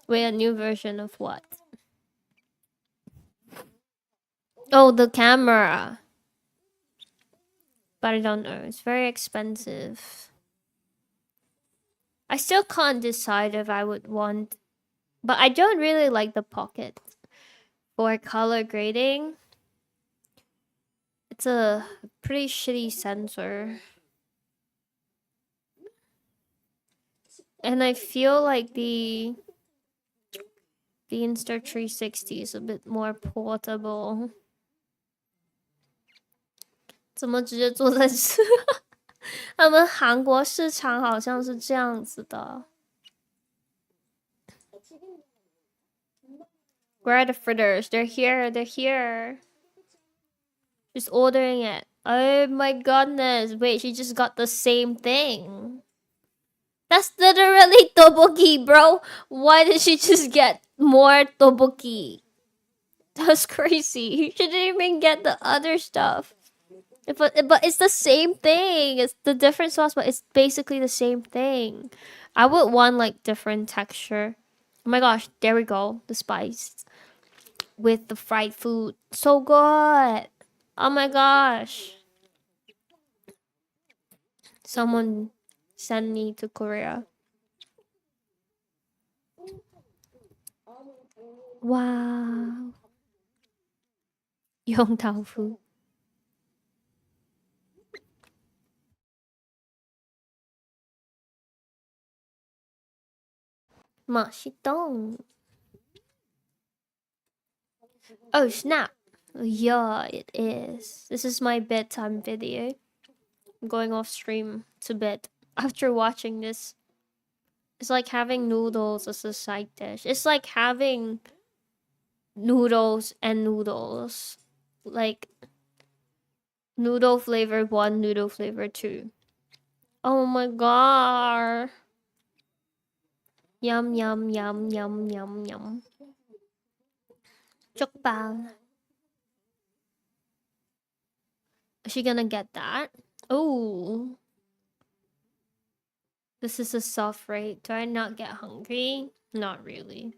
S1: Wait, a new version of what? Oh, the camera. But I don't know. It's very expensive. I still can't decide if I would want... But I don't really like the pocket. For color grading, it's a pretty shitty sensor. And I feel like the Insta360 is a bit more portable. 怎么直接坐在这？他们韩国市场好像是这样子的。Where are the fritters? They're here. They're here. Just ordering it. Oh my goodness. Wait, she just got the same thing. That's literally tteokbokki, bro. Why did she just get more tteokbokki? That's crazy. She didn't even get the other stuff. But it's the same thing. It's the different sauce, but it's basically the same thing. I would want like different texture. Oh my gosh, there we go. The spice with the fried food. So good. Oh my gosh. Someone send me to Korea. Wow. Yong Tao Fu. 맛있다. Oh snap. Yeah, it is. This is my bedtime video. I'm going off stream to bed after watching this. It's like having noodles as a side dish. It's like having noodles and noodles. Like noodle flavor 1, noodle flavor 2. Oh my god. Yum, yum, yum, yum, yum, yum. Jokbal. Is she gonna get that? Oh, this is a soft rate. Do I not get hungry? Not really.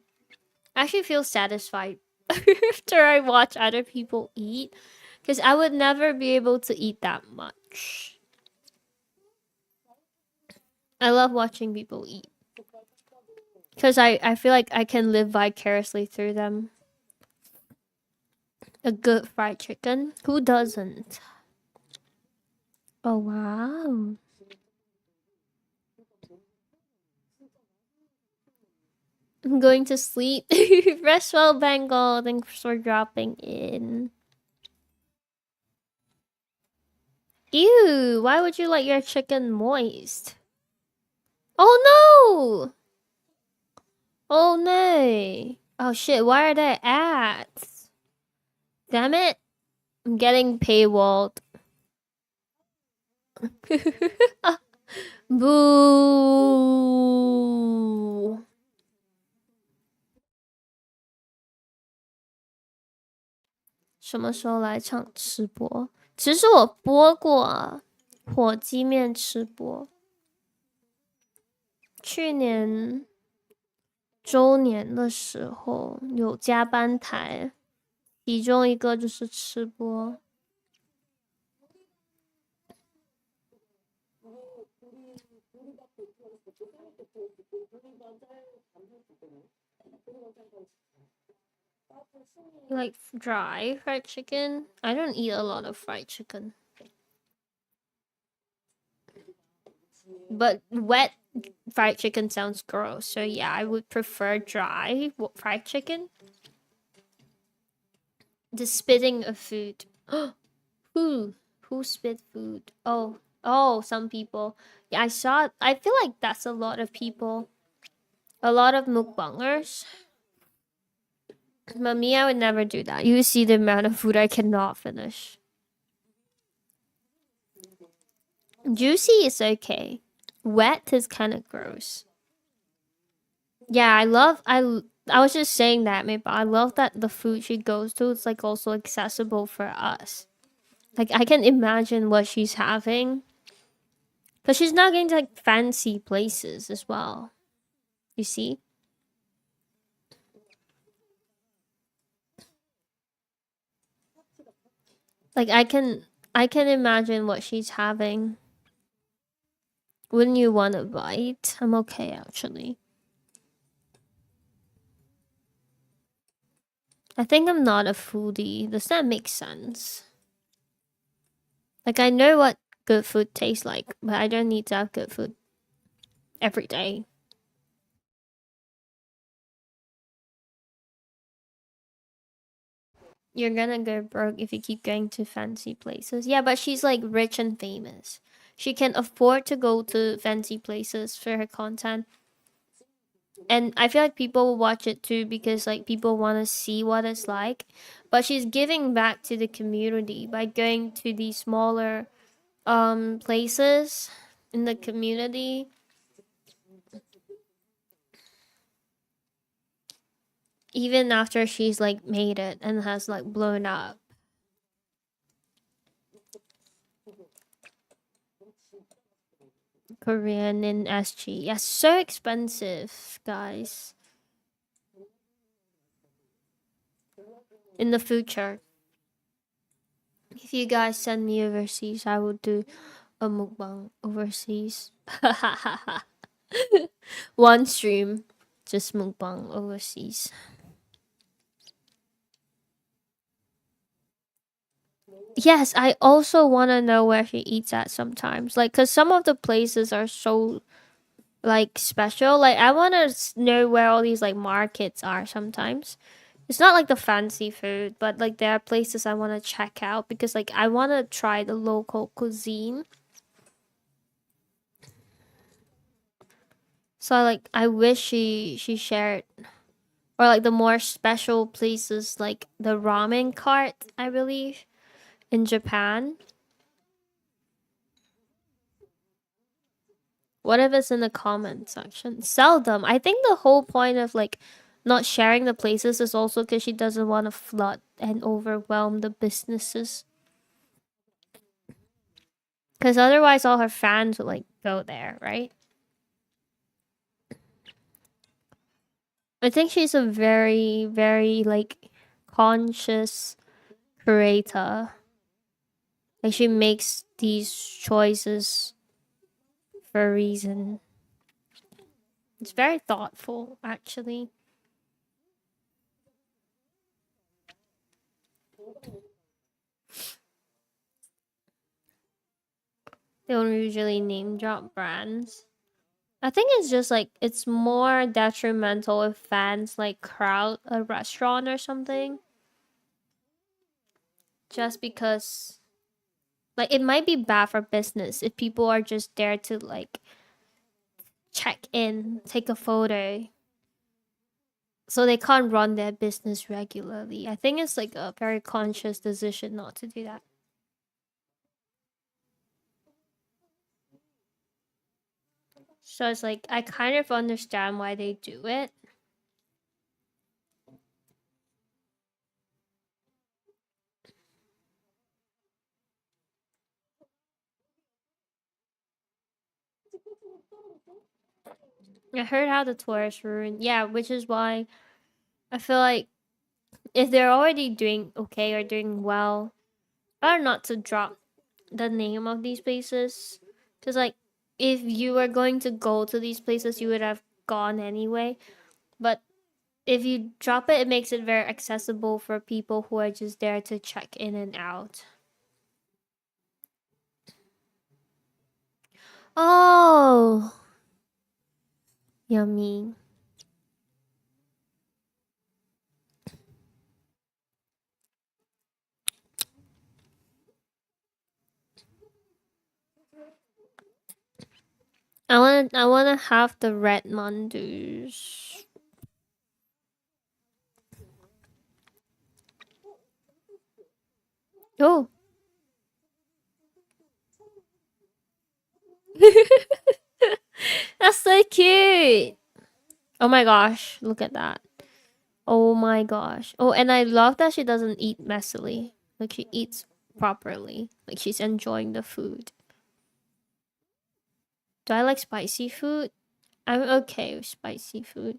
S1: I actually feel satisfied after I watch other people eat, because I would never be able to eat that much. I love watching people eat because I feel like I can live vicariously through them. A good fried chicken? Who doesn't? Oh, wow. I'm going to sleep. Rest well, Bengal. Thanks for dropping in. Ew, why would you like your chicken moist? Oh no! Oh no! Oh shit, why are there ads? Damn it. I'm getting paywalled. Boo! 什么时候来场吃播？其实我播过啊，火鸡面吃播。去年周年的时候有加班台，其中一个就是吃播。Like dry fried chicken? I don't eat a lot of fried chicken. But wet fried chicken sounds gross. So yeah, I would prefer dry fried chicken. The spitting of food. Who? Who spit food? Oh, some people. Yeah, I saw it. I feel like that's a lot of people. A lot of mukbangers. But me, I would never do that. You see the amount of food I cannot finish. Juicy is okay. Wet is kind of gross. Yeah, I was just saying that, maybe I love that the food she goes to is like also accessible for us. Like I can imagine what she's having. But she's not going to like fancy places as well. You see? Like I can imagine what she's having. Wouldn't you want a bite? I'm okay actually. I think I'm not a foodie. Does that make sense? Like I know what good food tastes like, but I don't need to have good food every day. You're gonna go broke if you keep going to fancy places. Yeah, but she's like rich and famous. She can afford to go to fancy places for her content. And I feel like people will watch it too because like people want to see what it's like. But she's giving back to the community by going to these smaller places in the community. Even after she's like made it and has like blown up. Korean in SG. Yeah, so expensive, guys. In the future, if you guys send me overseas, I will do a mukbang overseas. One stream, just mukbang overseas. Yes, I also want to know where she eats at sometimes. Like, because some of the places are so, like, special. Like, I want to know where all these, like, markets are sometimes. It's not like the fancy food, but, like, there are places I want to check out because, like, I want to try the local cuisine. So, like, I wish she shared, or, like, the more special places, like, the ramen cart, I believe, in Japan. What if it's in the comment section? Sell them. I think the whole point of like not sharing the places is also because she doesn't want to flood and overwhelm the businesses. Because otherwise, all her fans would like go there, right? I think she's a very, very like conscious creator. Like she makes these choices for a reason. It's very thoughtful, actually. They don't usually name drop brands. I think it's just like it's more detrimental if fans like crowd a restaurant or something. Just because like it might be bad for business if people are just there to like check in, take a photo. So they can't run their business regularly. I think it's like a very conscious decision not to do that. So it's like I kind of understand why they do it. I heard how the tourists ruined. Yeah, which is why I feel like if they're already doing okay or doing well, better not to drop the name of these places. Because, like, if you were going to go to these places, you would have gone anyway. But if you drop it, it makes it very accessible for people who are just there to check in and out. Oh, yummy. I wanna have the red mandus. Oh, that's so cute. Oh my gosh, look at that. Oh my gosh. Oh, and I love that she doesn't eat messily. Like she eats properly. Like she's enjoying the food. Do I like spicy food? I'm okay with spicy food.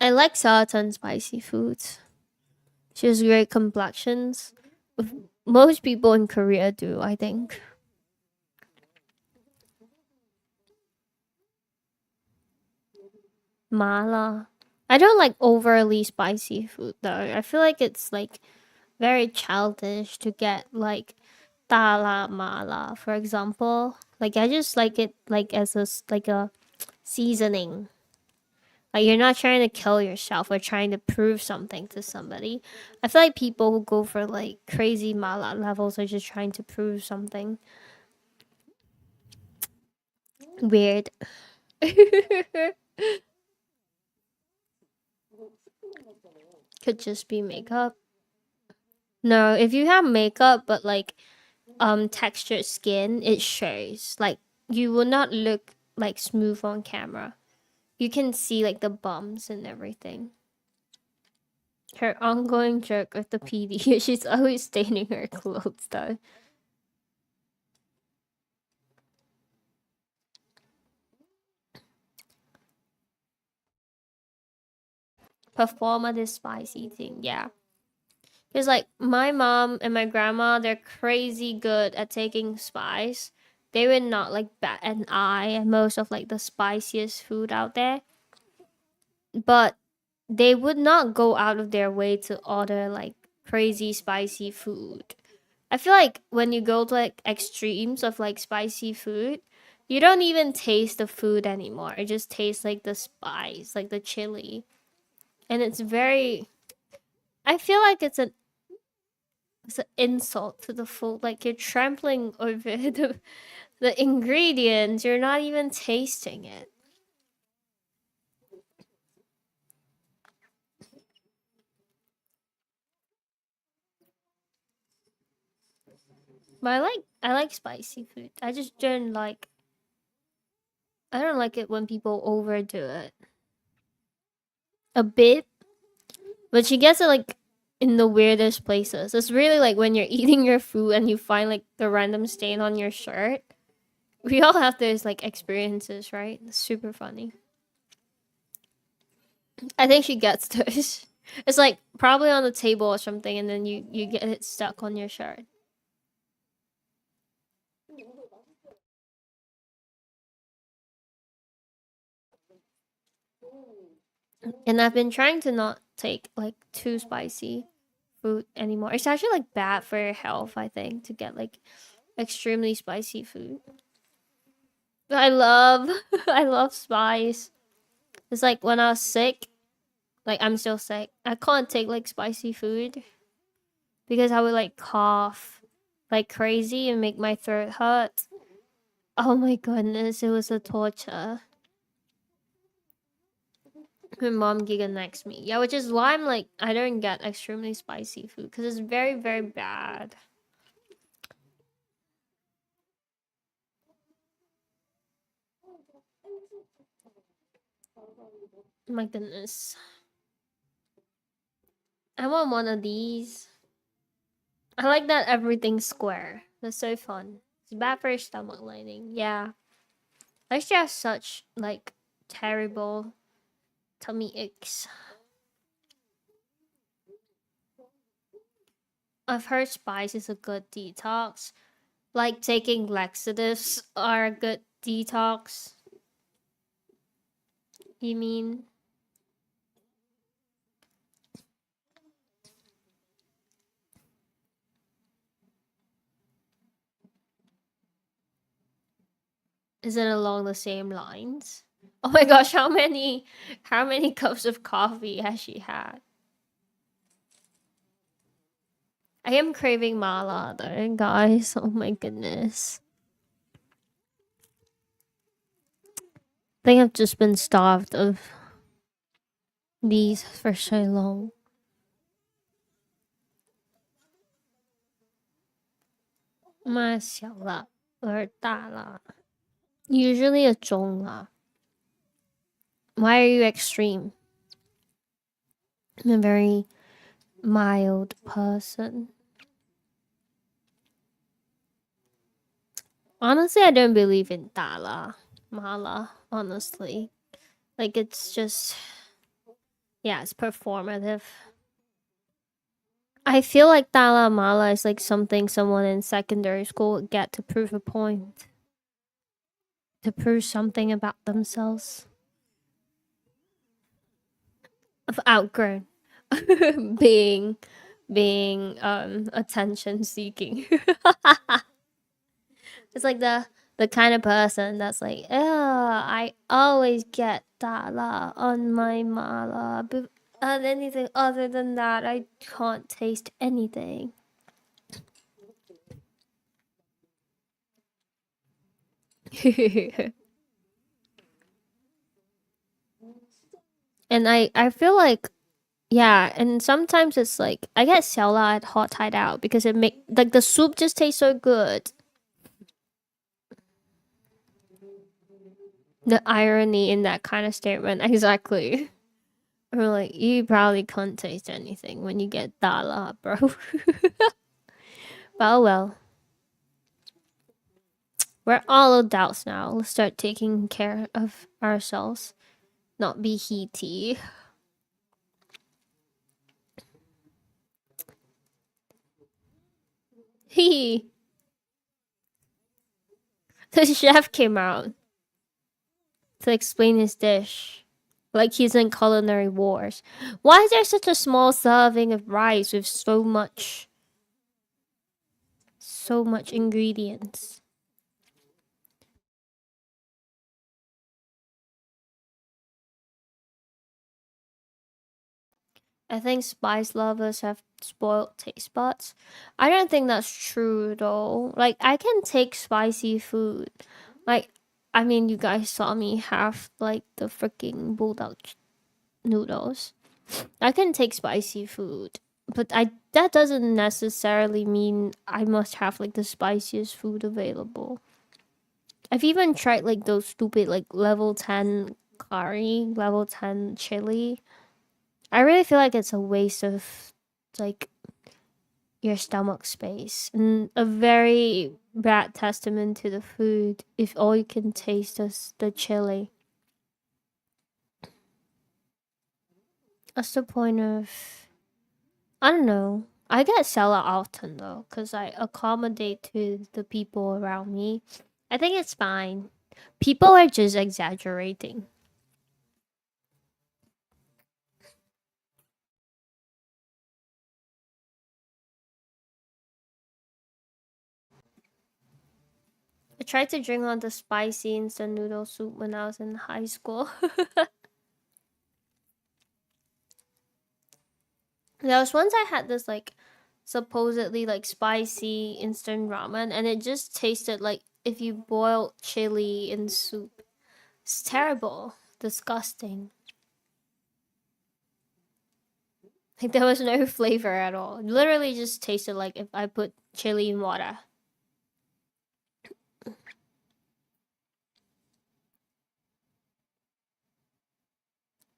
S1: I like certain spicy foods. She has great complexions. Most people in Korea do, I think. Mala. I don't like overly spicy food though. I feel like it's like very childish to get like tala mala, for example. Like I just like it like as like a seasoning. Like you're not trying to kill yourself or trying to prove something to somebody. I feel like people who go for like crazy mala levels are just trying to prove something. Weird. Could just be makeup. No, if you have makeup but like textured skin, it shows. Like you will not look like smooth on camera. You can see like the bumps and everything. Her ongoing joke with the PD. She's always staining her clothes though. Performative spice eating, yeah. Because like my mom and my grandma, they're crazy good at taking spice. They would not like bat an eye at most of like the spiciest food out there. But they would not go out of their way to order like crazy spicy food. I feel like when you go to like extremes of like spicy food, you don't even taste the food anymore. It just tastes like the spice, like the chili. And it's very I feel like it's an insult to the food. Like you're trampling over the ingredients. You're not even tasting it. But I like spicy food. I don't like it when people overdo it. a bit, but she gets it like in the weirdest places. It's really like when you're eating your food and you find like the random stain on your shirt. We all have those like experiences, right? It's super funny. I think she gets those. It's like probably on the table or something, and then you get it stuck on your shirt. And I've been trying to not take like too spicy food anymore. It's actually like bad for your health, I think, to get like extremely spicy food. I love I love spice. It's like when I was sick, like I'm still sick. I can't take like spicy food because I would like cough like crazy and make my throat hurt. Oh my goodness, it was a torture. My mom giga next me. Yeah, which is why I'm like I don't get extremely spicy food because it's very very bad. My goodness. I want one of these. I like that everything's square. That's so fun. It's bad for your stomach lining. Yeah. I used to have such like terrible tummy aches. I've heard spice is a good detox. Like taking laxatives are a good detox. You mean? Is it along the same lines? Oh my gosh, how many cups of coffee has she had? I am craving mala though, guys. Oh my goodness. I think I've just been starved of these for so long. 妈小了，儿大了. Usually a 中啦. Why are you extreme? I'm a very mild person. Honestly, I don't believe in 大啦, mala, honestly. Like, it's just, yeah, it's performative. I feel like 大啦 mala is like something someone in secondary school would get to prove a point. To prove something about themselves. I've outgrown being attention seeking. It's like the kind of person that's like, oh, I always get dala on my mala, but on anything other than that, I can't taste anything. And I feel like yeah, and sometimes it's like I get xiaola at hot hideout because it make like the soup just tastes so good. The irony in that kind of statement, exactly. Or like you probably can't taste anything when you get dala, bro. But oh well. We're all adults now. Let's start taking care of ourselves. Not be heaty. He the chef came out to explain his dish. Like he's in culinary wars. Why is there such a small serving of rice with so much ingredients? I think spice lovers have spoiled taste buds. I don't think that's true though. Like I can take spicy food. Like I mean you guys saw me have like the freaking bulldog noodles. I can take spicy food. But I that doesn't necessarily mean I must have like the spiciest food available. I've even tried like those stupid like level 10 curry, level 10 chili. I really feel like it's a waste of like your stomach space and a very bad testament to the food if all you can taste is the chili. What's the point of? I don't know. I get sellout often though, because I accommodate to the people around me. I think it's fine. People are just exaggerating. I tried to drink all the spicy instant noodle soup when I was in high school. There was once I had this like supposedly like spicy instant ramen and it just tasted like if you boiled chili in soup. It's terrible. Disgusting. Like there was no flavor at all. It literally just tasted like if I put chili in water.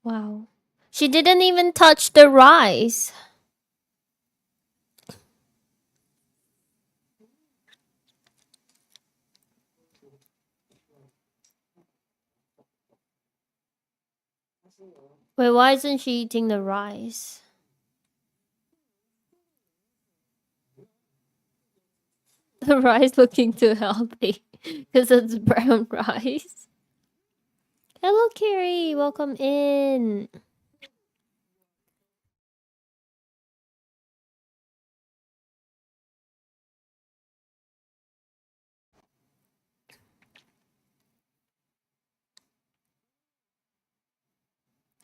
S1: Wow. She didn't even touch the rice. Wait, why isn't she eating the rice? The rice looking too healthy because it's brown rice. Hello, Carrie. Welcome in.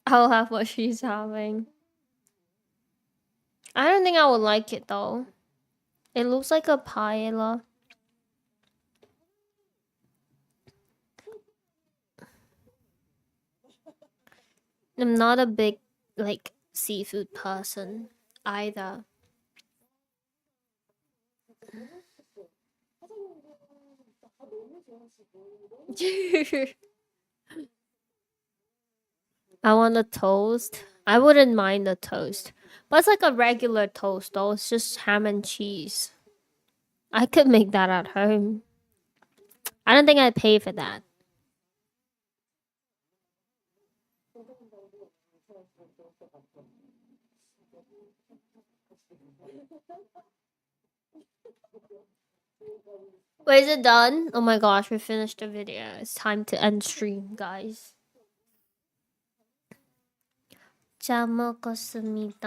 S1: I'll have what she's having. I don't think I would like it though. It looks like a paella. I'm not a big like seafood person either. I want a toast. I wouldn't mind a toast. But it's like a regular toast though. It's just ham and cheese. I could make that at home. I don't think I'd pay for that. Wait, is it done? Oh my gosh, we finished the video. It's time to end stream, guys. 잘 먹었습니다.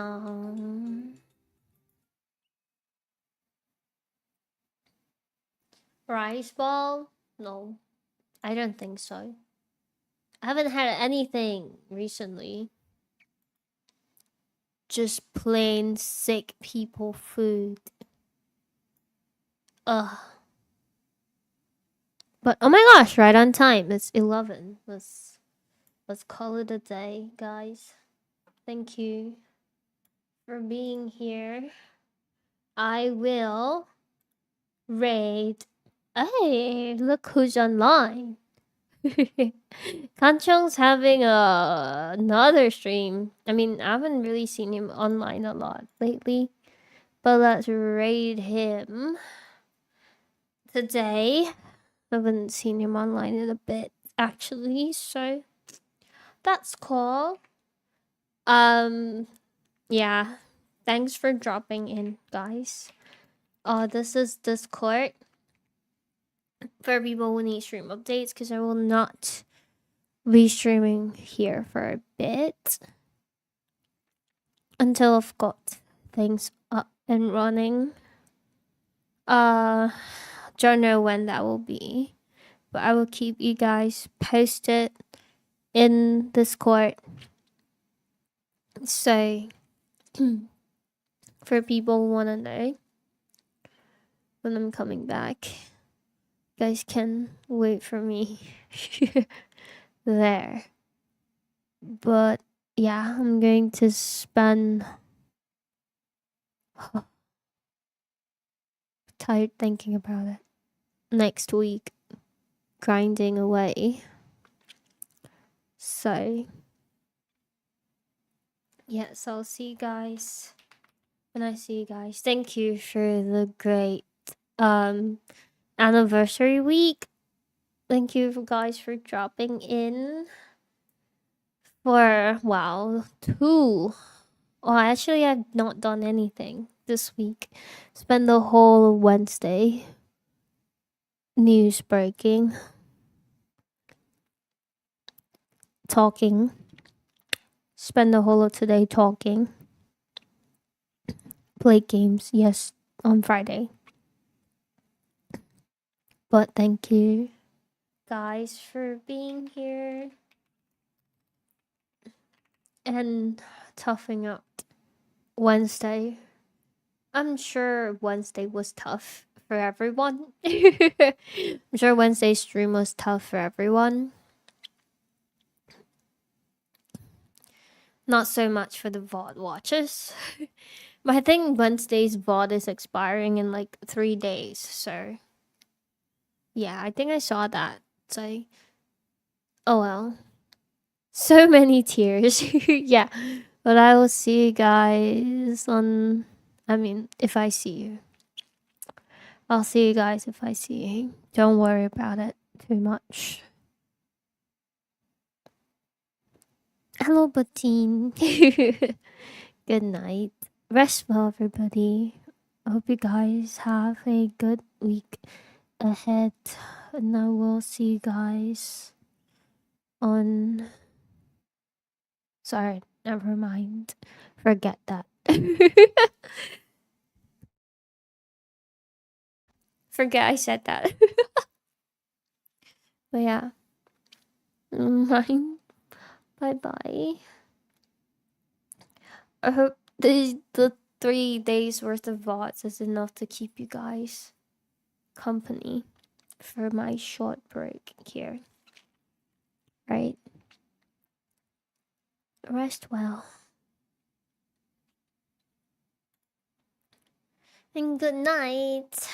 S1: Rice ball? No, I don't think so. I haven't had anything recently. Just plain sick people food. Ugh. But oh my gosh, right on time. It's 11. Let's call it a day, guys. Thank you for being here. I will raid. Hey, look who's online. Kanchong's having another stream. I mean, I haven't really seen him online a lot lately. But let's raid him today. I haven't seen him online in a bit, actually, so that's cool. Yeah. Thanks for dropping in, guys. This is Discord for people who need stream updates because I will not be streaming here for a bit until I've got things up and running. Don't know when that will be, but I will keep you guys posted in Discord. So, for people who want to know when I'm coming back, you guys can wait for me there. But yeah, I'm going to spend tired thinking about it next week grinding away. So Yes, I'll see you guys when I see you guys. Thank you for the great um anniversary week. Thank you guys for dropping in for wow, 2. Oh, actually I've not done anything this week. Spent the whole Wednesday news breaking, talking. Spend the whole of today talking. Play games, yes, on Friday. But thank you guys for being here and toughing out Wednesday. I'm sure Wednesday was tough for everyone. I'm sure Wednesday's stream was tough for everyone. Not so much for the VOD watchers. But I think Wednesday's VOD is expiring in like 3 days, so yeah, I think I saw that. So, oh well. So many tears. Yeah. But I will see you guys on. I mean, if I see you. I'll see you guys if I see you. Don't worry about it too much. Hello, Bettine. Good night. Rest well, everybody. I hope you guys have a good week ahead. And I will see you guys on. Sorry, never mind. Forget that. Forget I said that. But yeah. Mine. Bye bye. I hope the 3 days worth of VODs is enough to keep you guys company for my short break here. Right? Rest well. And good night.